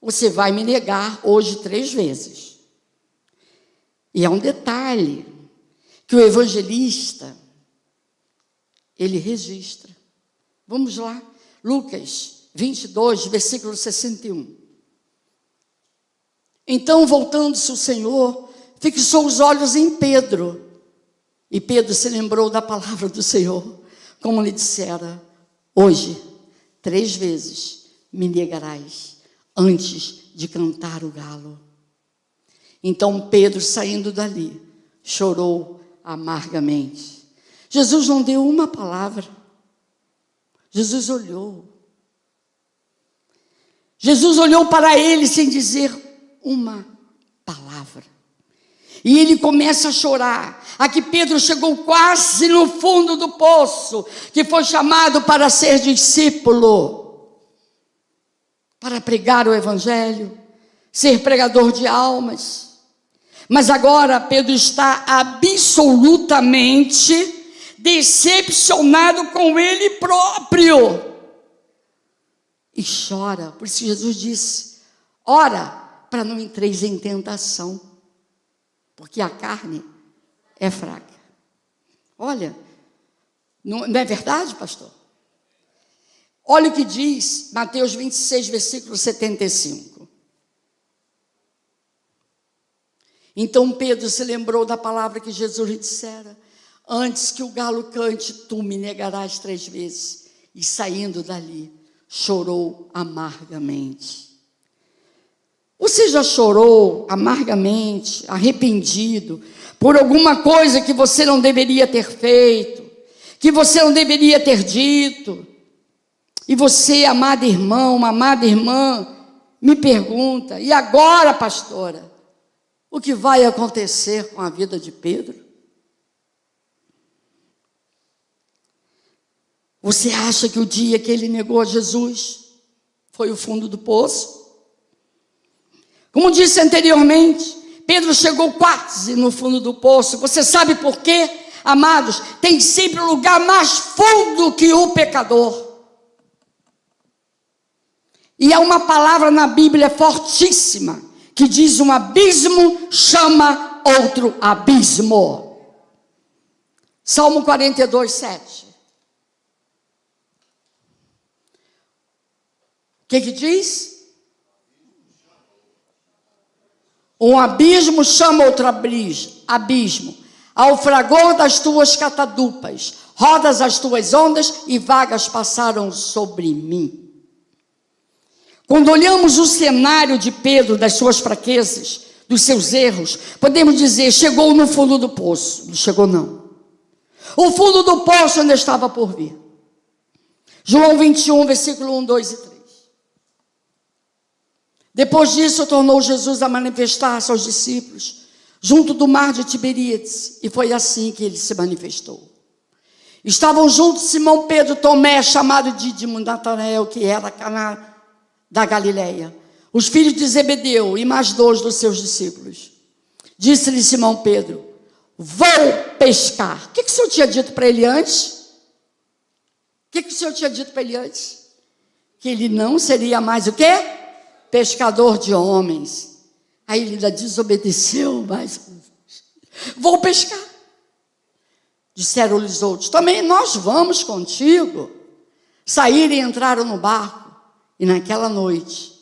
você vai me negar hoje 3 vezes. E há um detalhe, que o evangelista, ele registra. Vamos lá, Lucas 22, versículo 61. Então, voltando-se o Senhor, fixou os olhos em Pedro. E Pedro se lembrou da palavra do Senhor: como lhe dissera, hoje, 3 vezes me negarás antes de cantar o galo. Então Pedro, saindo dali, chorou amargamente. Jesus não deu uma palavra. Jesus olhou. Jesus olhou para ele sem dizer uma palavra. E ele começa a chorar. Aqui Pedro chegou quase no fundo do poço, que foi chamado para ser discípulo, para pregar o evangelho, ser pregador de almas. Mas agora Pedro está absolutamente decepcionado com ele próprio. E chora. Por isso Jesus disse, ora para não entreis em tentação. Porque a carne é fraca. Olha, não é verdade, pastor? Olha o que diz Mateus 26, versículo 75. Então Pedro se lembrou da palavra que Jesus lhe dissera, antes que o galo cante, tu me negarás 3 vezes. E saindo dali, chorou amargamente. Você já chorou amargamente, arrependido, por alguma coisa que você não deveria ter feito, que você não deveria ter dito? E você, amado irmão, amada irmã, me pergunta, e agora, pastora, o que vai acontecer com a vida de Pedro? Você acha que o dia que ele negou a Jesus foi o fundo do poço? Como disse anteriormente, Pedro chegou quase no fundo do poço. Você sabe por quê, amados? Tem sempre um lugar mais fundo que o pecador. E há uma palavra na Bíblia fortíssima, que diz um abismo chama outro abismo. Salmo 42, 7. O que diz? Um abismo chama outro abismo. Ao fragor das tuas catadupas, rodas as tuas ondas e vagas passaram sobre mim. Quando olhamos o cenário de Pedro, das suas fraquezas, dos seus erros, podemos dizer, chegou no fundo do poço. Não chegou não. O fundo do poço ainda estava por vir. João 21, versículo 1, 2 e 3. Depois disso, tornou Jesus a manifestar-se aos discípulos, junto do mar de Tiberíades, e foi assim que ele se manifestou. Estavam juntos Simão Pedro, Tomé, chamado Dídimo, Natanael, que era Caná da Galileia, os filhos de Zebedeu e mais 2 dos seus discípulos. Disse-lhe Simão Pedro, vou pescar. O que o Senhor tinha dito para ele antes? O que o Senhor tinha dito para ele antes? Que ele não seria mais o quê? Pescador de homens. Aí ele ainda desobedeceu, mas vou pescar. Disseram-lhes outros, também nós vamos contigo. Saíram e entraram no barco. E naquela noite,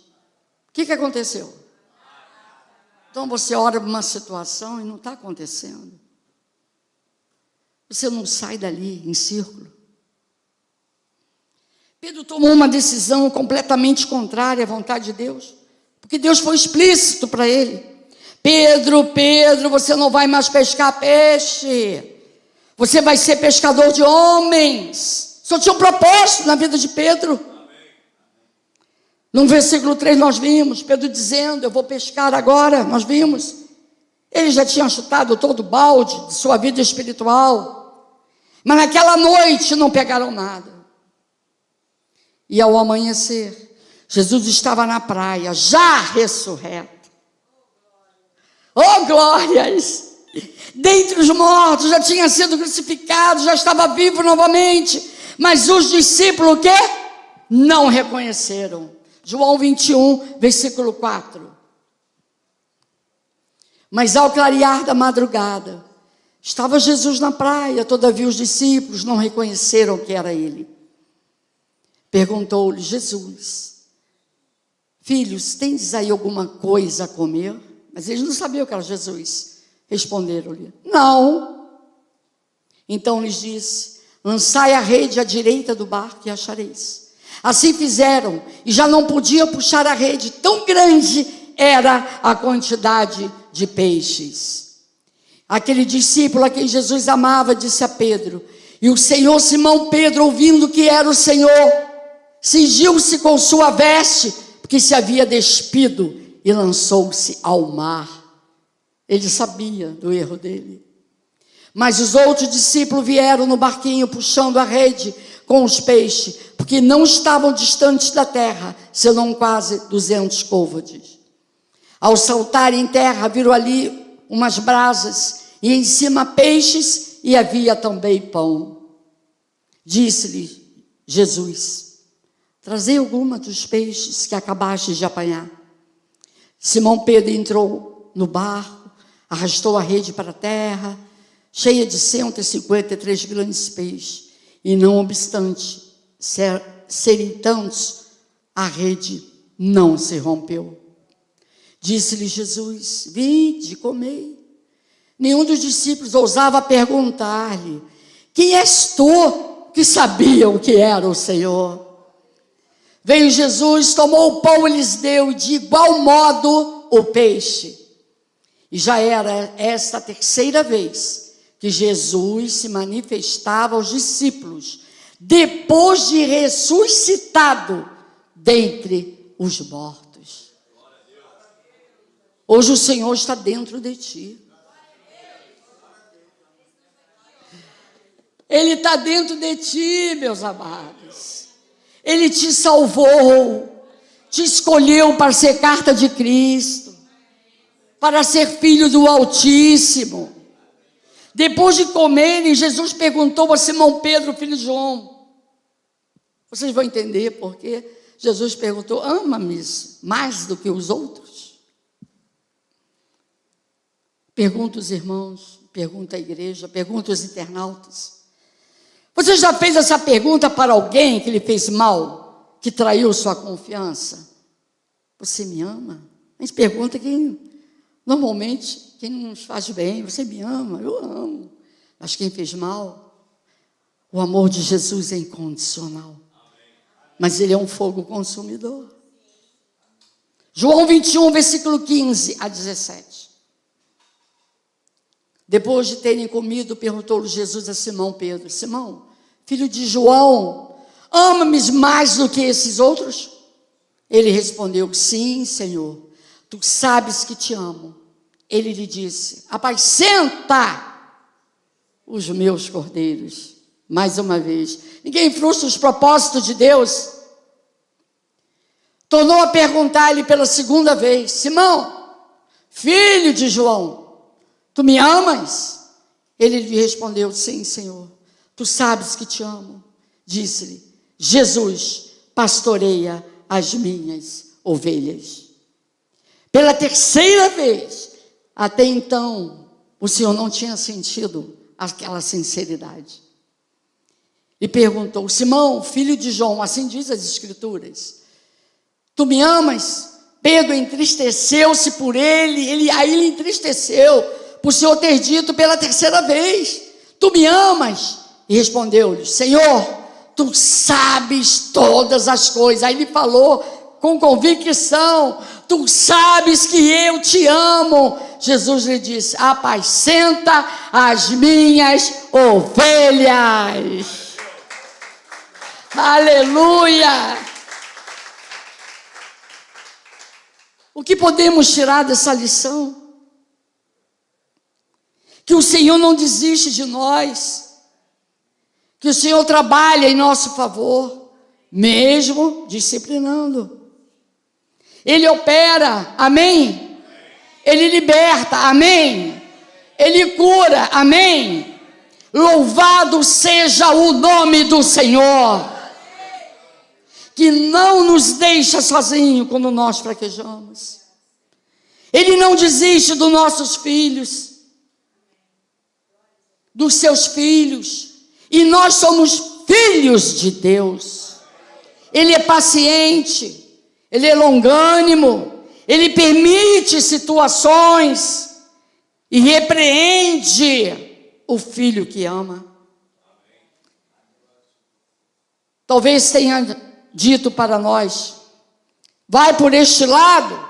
o que aconteceu? Então você ora para uma situação e não está acontecendo. Você não sai dali em círculo. Pedro tomou uma decisão completamente contrária à vontade de Deus, porque Deus foi explícito para ele. Pedro, você não vai mais pescar peixe, você vai ser pescador de homens. Só tinha um propósito na vida de Pedro. No versículo 3 nós vimos Pedro dizendo, eu vou pescar agora, nós vimos. Ele já tinha chutado todo o balde de sua vida espiritual, mas naquela noite não pegaram nada. E ao amanhecer, Jesus estava na praia, já ressurreto. Oh, glórias! Dentre os mortos, já tinha sido crucificado, já estava vivo novamente. Mas os discípulos, o quê? Não reconheceram. João 21, versículo 4. Mas ao clarear da madrugada, estava Jesus na praia, todavia os discípulos não reconheceram que era ele. Perguntou-lhe Jesus, filhos, tendes aí alguma coisa a comer? Mas eles não sabiam que era Jesus. Responderam-lhe, não. Então lhes disse, lançai a rede à direita do barco e achareis. Assim fizeram, e já não podiam puxar a rede, tão grande era a quantidade de peixes. Aquele discípulo a quem Jesus amava disse a Pedro, e o Senhor Simão Pedro, ouvindo que era o Senhor, cingiu-se com sua veste, porque se havia despido, e lançou-se ao mar. Ele sabia do erro dele. Mas os outros discípulos vieram no barquinho, puxando a rede com os peixes, porque não estavam distantes da terra, senão quase 200 côvados. Ao saltarem em terra, viram ali umas brasas, e em cima peixes, e havia também pão. Disse-lhe Jesus, trazei alguma dos peixes que acabaste de apanhar. Simão Pedro entrou no barco, arrastou a rede para a terra, cheia de 153 grandes peixes, e não obstante serem tantos, a rede não se rompeu. Disse-lhe Jesus, vinde, comei. Nenhum dos discípulos ousava perguntar-lhe, quem és tu? Que sabiam que era o Senhor. Veio Jesus, tomou o pão e lhes deu, e de igual modo o peixe. E já era esta a terceira vez que Jesus se manifestava aos discípulos, depois de ressuscitado dentre os mortos. Hoje o Senhor está dentro de ti. Ele está dentro de ti, meus amados. Ele te salvou, te escolheu para ser carta de Cristo, para ser filho do Altíssimo. Depois de comerem, Jesus perguntou a Simão Pedro, filho de João. Vocês vão entender porque Jesus perguntou, ama-me mais do que os outros? Pergunta os irmãos, pergunta a igreja, pergunta os internautas. Você já fez essa pergunta para alguém que lhe fez mal, que traiu sua confiança? Você me ama? A gente pergunta normalmente, quem nos faz bem, você me ama? Eu amo. Mas quem fez mal? O amor de Jesus é incondicional. Mas ele é um fogo consumidor. João 21, versículo 15 a 17. Depois de terem comido, perguntou Jesus a Simão Pedro, Simão, filho de João, ama-me mais do que esses outros? Ele respondeu, sim, Senhor, tu sabes que te amo. Ele lhe disse, apacenta os meus cordeiros. Mais uma vez, ninguém frustra os propósitos de Deus. Tornou a perguntar-lhe pela segunda vez, Simão, filho de João, tu me amas? Ele lhe respondeu, sim, Senhor, tu sabes que te amo. Disse-lhe, Jesus, pastoreia as minhas ovelhas. Pela terceira vez, até então, o Senhor não tinha sentido aquela sinceridade. E perguntou, Simão, filho de João, assim diz as Escrituras, tu me amas? Pedro entristeceu-se por ele, aí ele entristeceu, por o Senhor ter dito pela terceira vez, tu me amas? E respondeu-lhe, Senhor, tu sabes todas as coisas. Aí ele falou com convicção, tu sabes que eu te amo. Jesus lhe disse, apacenta as minhas ovelhas. Aleluia! O que podemos tirar dessa lição? Que o Senhor não desiste de nós, que o Senhor trabalha em nosso favor, mesmo disciplinando. Ele opera, amém? Ele liberta, amém? Ele cura, amém? Louvado seja o nome do Senhor, que não nos deixa sozinhos quando nós fraquejamos. Ele não desiste dos nossos filhos, dos seus filhos, e nós somos filhos de Deus. Ele é paciente, ele é longânimo, ele permite situações e repreende o filho que ama. talvez tenha dito para nós: vai por este lado,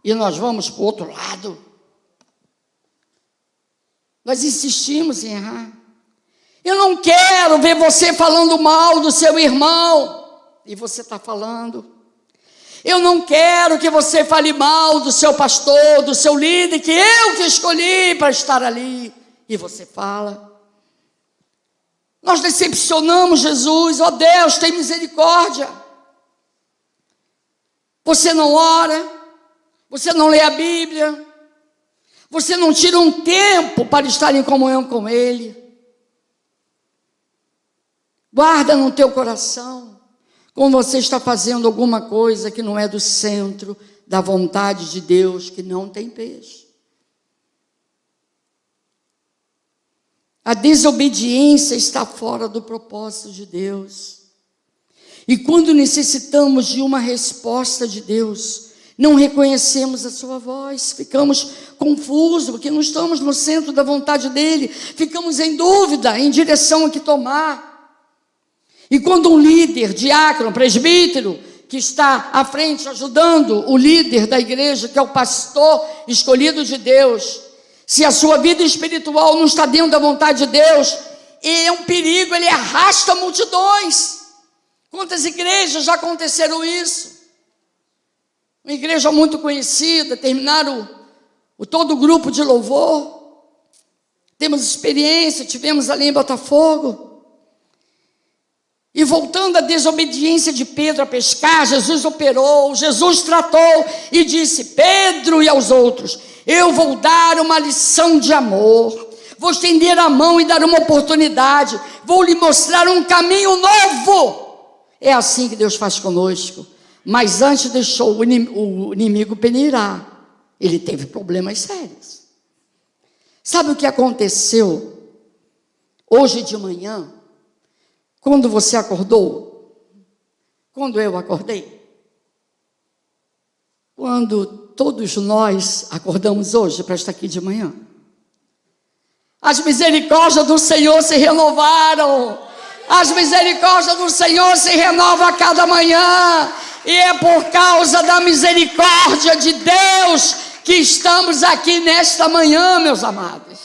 e nós vamos para o outro lado. Nós insistimos em errar. Eu não quero ver você falando mal do seu irmão, e você está falando. Eu não quero que você fale mal do seu pastor, do seu líder, que eu que escolhi para estar ali, e você fala. Nós decepcionamos Jesus. Ó Deus, tem misericórdia. Você não ora, você não lê a Bíblia, você não tira um tempo para estar em comunhão com Ele. Guarda no teu coração, quando você está fazendo alguma coisa que não é do centro da vontade de Deus, que não tem peso. A desobediência está fora do propósito de Deus. E quando necessitamos de uma resposta de Deus, não reconhecemos a sua voz, ficamos confusos, porque não estamos no centro da vontade dEle, ficamos em dúvida, em direção a que tomar. E quando um líder, diácono, presbítero, que está à frente ajudando o líder da igreja, que é o pastor escolhido de Deus, se a sua vida espiritual não está dentro da vontade de Deus, é um perigo, ele arrasta multidões. Quantas igrejas já aconteceram isso? Uma igreja muito conhecida, terminaram todo o grupo de louvor. Temos experiência, tivemos ali em Botafogo. E voltando à desobediência de Pedro a pescar, Jesus operou, Jesus tratou e disse: Pedro e aos outros, eu vou dar uma lição de amor, vou estender a mão e dar uma oportunidade, vou lhe mostrar um caminho novo. É assim que Deus faz conosco. Mas antes deixou o inimigo peneirar. Ele teve problemas sérios. Sabe o que aconteceu hoje de manhã? Quando você acordou? Quando eu acordei? Quando todos nós acordamos hoje para estar aqui de manhã? As misericórdias do Senhor se renovaram. As misericórdias do Senhor se renovam a cada manhã. E é por causa da misericórdia de Deus que estamos aqui nesta manhã, meus amados.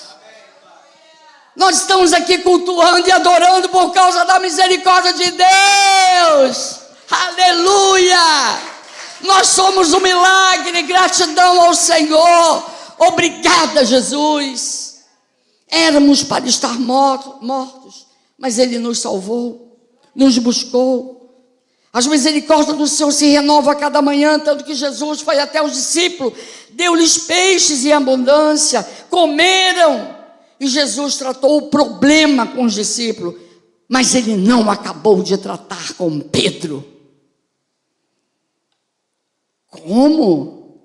Nós estamos aqui cultuando e adorando por causa da misericórdia de Deus. Aleluia! Nós somos um milagre, gratidão ao Senhor. Obrigada, Jesus. Éramos para estar mortos, mas Ele nos salvou, nos buscou. As misericórdias do Senhor se renovam a cada manhã, tanto que Jesus foi até os discípulos, deu-lhes peixes em abundância, comeram. E Jesus tratou o problema com os discípulos, mas Ele não acabou de tratar com Pedro. Como?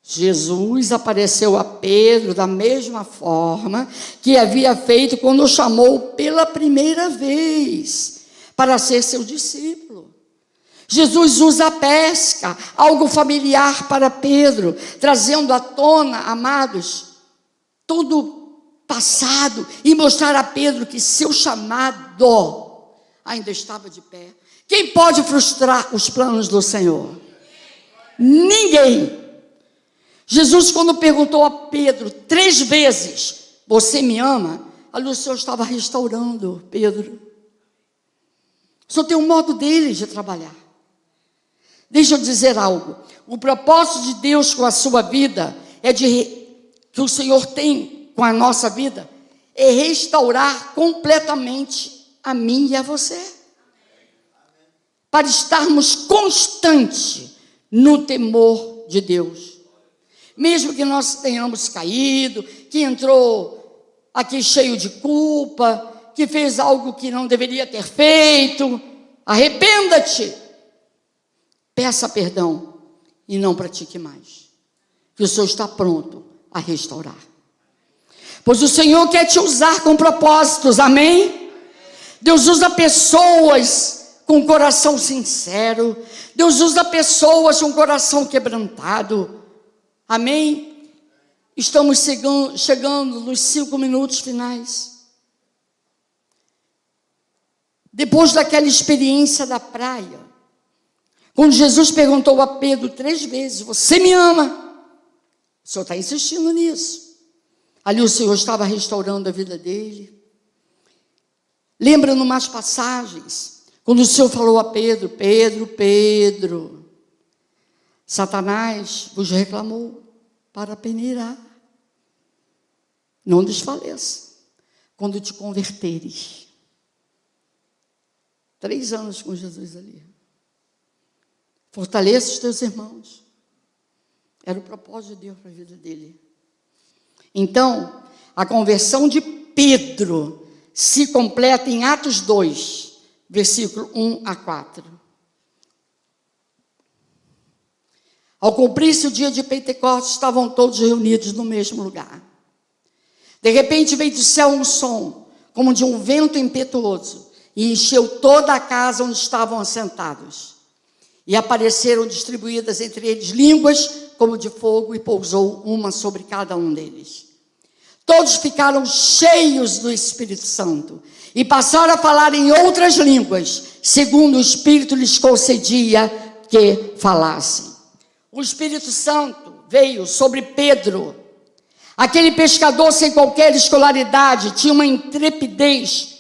Jesus apareceu a Pedro da mesma forma que havia feito quando o chamou pela primeira vez para ser seu discípulo. Jesus usa a pesca, algo familiar para Pedro, trazendo à tona, amados, todo passado, e mostrar a Pedro que seu chamado ainda estava de pé. Quem pode frustrar os planos do Senhor? Ninguém. Jesus, quando perguntou a Pedro 3 vezes: você me ama? Ali o Senhor estava restaurando Pedro. Só tem um modo dele de trabalhar. Deixa eu dizer algo. O propósito de Deus com a sua vida que o Senhor tem com a nossa vida é restaurar completamente a mim e a você. Para estarmos constantes no temor de Deus. Mesmo que nós tenhamos caído, que entrou aqui cheio de culpa, que fez algo que não deveria ter feito, arrependa-te, peça perdão e não pratique mais, que o Senhor está pronto a restaurar, pois o Senhor quer te usar com propósitos, amém? Deus usa pessoas com coração sincero, Deus usa pessoas com coração quebrantado, amém? Estamos chegando nos 5 minutos finais. Depois daquela experiência da praia, quando Jesus perguntou a Pedro 3 vezes, você me ama? O Senhor está insistindo nisso. Ali o Senhor estava restaurando a vida dele. Lembra numas passagens, quando o Senhor falou a Pedro, Pedro, Satanás vos reclamou para peneirar. Não desfaleça quando te converteres. 3 anos com Jesus ali. Fortaleça os teus irmãos. Era o propósito de Deus para a vida dele. Então, a conversão de Pedro se completa em Atos 2, versículo 1 a 4. Ao cumprir-se o dia de Pentecostes, estavam todos reunidos no mesmo lugar. De repente veio do céu um som, como de um vento impetuoso, e encheu toda a casa onde estavam assentados. E apareceram distribuídas entre eles línguas como de fogo, e pousou uma sobre cada um deles. Todos ficaram cheios do Espírito Santo e passaram a falar em outras línguas, segundo o Espírito lhes concedia que falassem. O Espírito Santo veio sobre Pedro. Aquele pescador sem qualquer escolaridade tinha uma intrepidez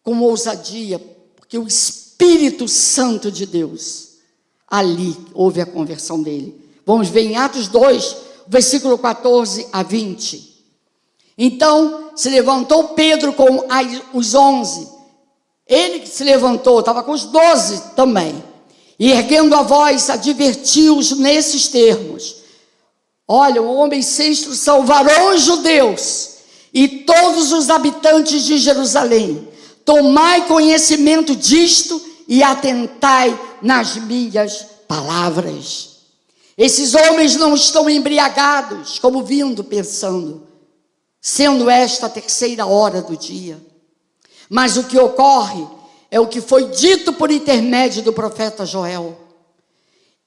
com ousadia, porque o Espírito Santo de Deus, ali houve a conversão dele. Vamos ver em Atos 2, versículo 14 a 20. Então se levantou Pedro com os 11. Ele que se levantou, estava com os 12 também. E erguendo a voz, advertiu-os nesses termos: olha, o homem sem instrução, varões judeus, e todos os habitantes de Jerusalém, tomai conhecimento disto e atentai nas minhas palavras. Esses homens não estão embriagados, como vindo pensando, sendo esta a 3ª hora do dia. Mas o que ocorre é o que foi dito por intermédio do profeta Joel.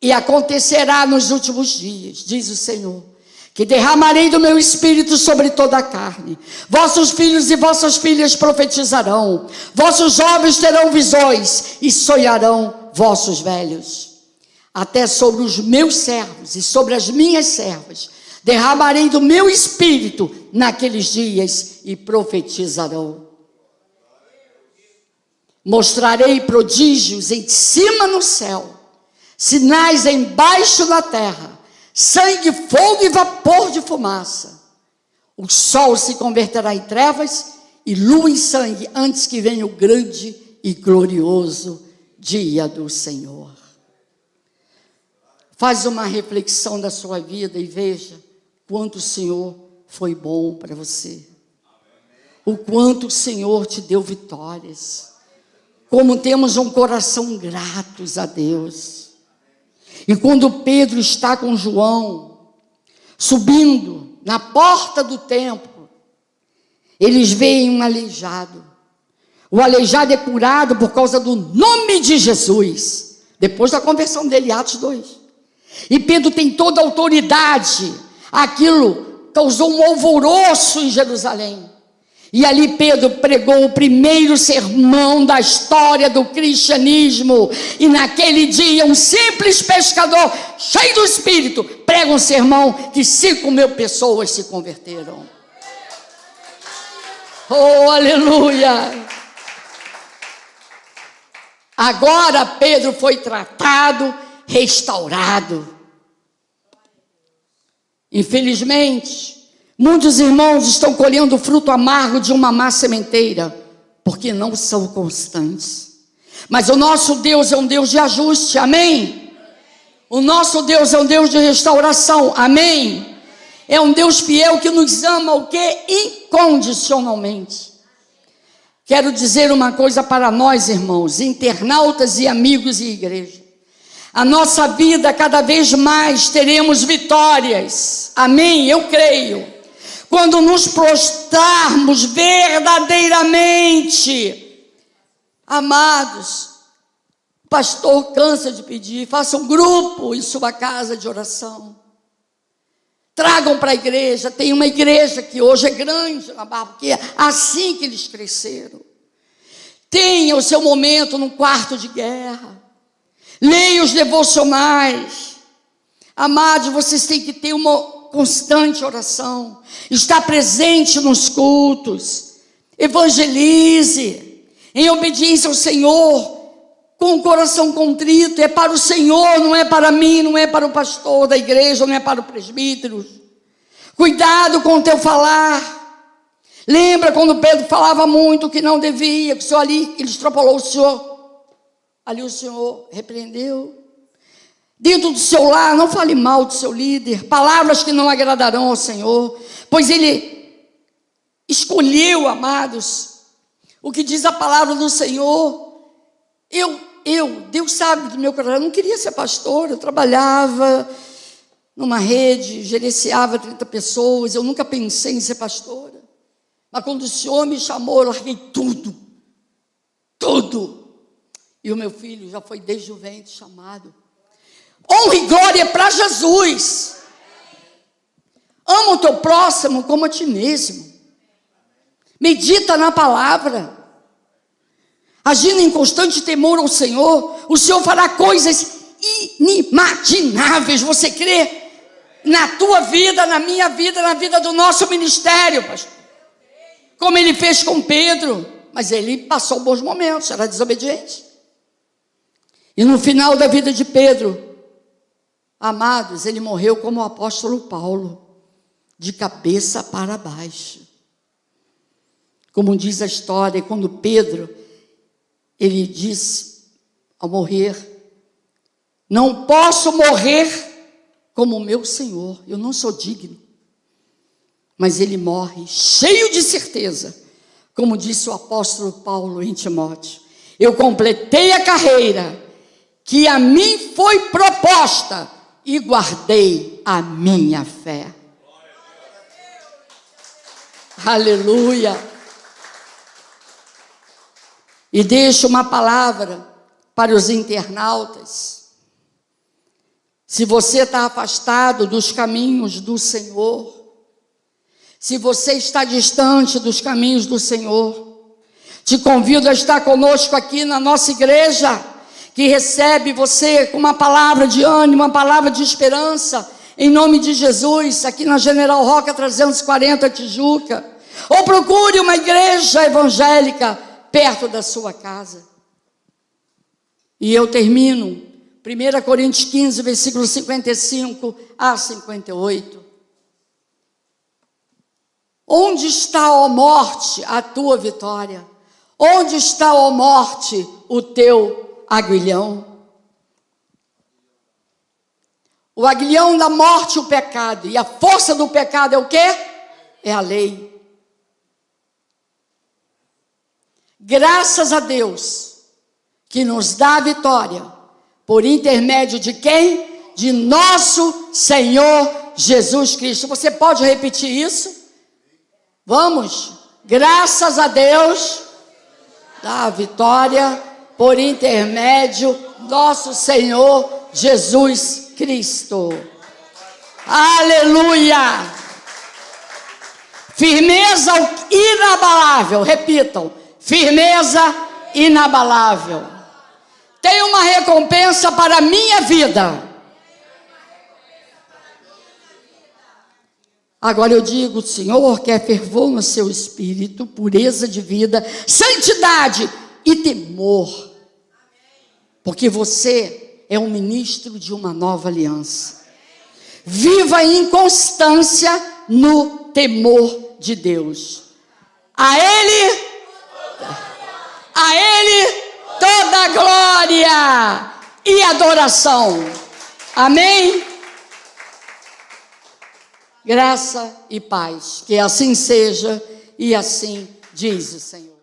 E acontecerá nos últimos dias, diz o Senhor, que derramarei do meu espírito sobre toda a carne. Vossos filhos e vossas filhas profetizarão, vossos jovens terão visões e sonharão vossos velhos. Até sobre os meus servos e sobre as minhas servas derramarei do meu espírito naqueles dias e profetizarão. Mostrarei prodígios em cima no céu, sinais embaixo na terra, sangue, fogo e vapor de fumaça. O sol se converterá em trevas e lua em sangue, antes que venha o grande e glorioso dia do Senhor. Faz uma reflexão da sua vida e veja quanto o Senhor foi bom para você. O quanto o Senhor te deu vitórias. Como temos um coração gratos a Deus. E quando Pedro está com João, subindo na porta do templo, eles veem um aleijado. O aleijado é curado por causa do nome de Jesus, depois da conversão dele, Atos 2. E Pedro tem toda a autoridade. Aquilo causou um alvoroço em Jerusalém. E ali Pedro pregou o primeiro sermão da história do cristianismo. E naquele dia um simples pescador, cheio do Espírito, prega um sermão que 5.000 pessoas se converteram. Oh, aleluia! Agora Pedro foi tratado, restaurado. Infelizmente, muitos irmãos estão colhendo o fruto amargo de uma má sementeira, porque não são constantes. Mas o nosso Deus é um Deus de ajuste, amém? O nosso Deus é um Deus de restauração, amém? É um Deus fiel que nos ama, o quê? Incondicionalmente. Quero dizer uma coisa para nós, irmãos, internautas e amigos e igreja. A nossa vida, cada vez mais teremos vitórias, amém? Eu creio. Quando nos prostrarmos verdadeiramente, amados, o pastor cansa de pedir, faça um grupo em sua casa de oração. Tragam para a igreja, tem uma igreja que hoje é grande na Barra, porque é assim que eles cresceram. Tenha o seu momento no quarto de guerra. Leia os devocionais. Amados, vocês têm que ter uma constante oração. Estar presente nos cultos. Evangelize. Em obediência ao Senhor. Com o coração contrito. É para o Senhor, não é para mim, não é para o pastor da igreja, não é para o presbítero. Cuidado com o teu falar. Lembra quando Pedro falava muito que não devia, que o Senhor ali, ele extrapolou o Senhor. Ali o Senhor repreendeu. Dentro do seu lar, não fale mal do seu líder. Palavras que não agradarão ao Senhor. Pois ele escolheu, amados, o que diz a palavra do Senhor. Deus sabe do meu coração, eu não queria ser pastor, eu trabalhava numa rede, gerenciava 30 pessoas, eu nunca pensei em ser pastora. Mas quando o Senhor me chamou, eu larguei tudo. E o meu filho já foi desde o ventre chamado. Honra e glória para Jesus. Ama o teu próximo como a ti mesmo. Medita na palavra. Agindo em constante temor ao Senhor, o Senhor fará coisas inimagináveis. Você crê? Na tua vida, na minha vida, na vida do nosso ministério, pastor. Como ele fez com Pedro, mas ele passou bons momentos, era desobediente. E no final da vida de Pedro, amados, ele morreu como o apóstolo Paulo, de cabeça para baixo. Como diz a história, quando Pedro, ele disse ao morrer: não posso morrer como o meu Senhor, eu não sou digno. Mas ele morre cheio de certeza, como disse o apóstolo Paulo em Timóteo: eu completei a carreira que a mim foi proposta e guardei a minha fé. Aleluia. E deixo uma palavra para os internautas. Se você está afastado dos caminhos do Senhor, se você está distante dos caminhos do Senhor, te convido a estar conosco aqui na nossa igreja, que recebe você com uma palavra de ânimo, uma palavra de esperança, em nome de Jesus, aqui na General Roca 340, Tijuca. Ou procure uma igreja evangélica perto da sua casa. E eu termino, 1 Coríntios 15, versículo 55 a 58. Onde está, ó morte, a tua vitória? Onde está, ó morte, o teu aguilhão? O aguilhão da morte, o pecado. E a força do pecado é o quê? É a lei. Graças a Deus, que nos dá a vitória, por intermédio de quem? De nosso Senhor Jesus Cristo. Você pode repetir isso? Vamos, graças a Deus, dá a vitória por intermédio nosso Senhor Jesus Cristo. Aleluia! Firmeza inabalável, repitam, firmeza inabalável. Tem uma recompensa para a minha vida. Agora eu digo: o Senhor quer fervor no seu espírito, pureza de vida, santidade e temor. Porque você é um ministro de uma nova aliança. Viva em constância no temor de Deus. A Ele toda a glória e adoração. Amém? Graça e paz, que assim seja, e assim diz o Senhor.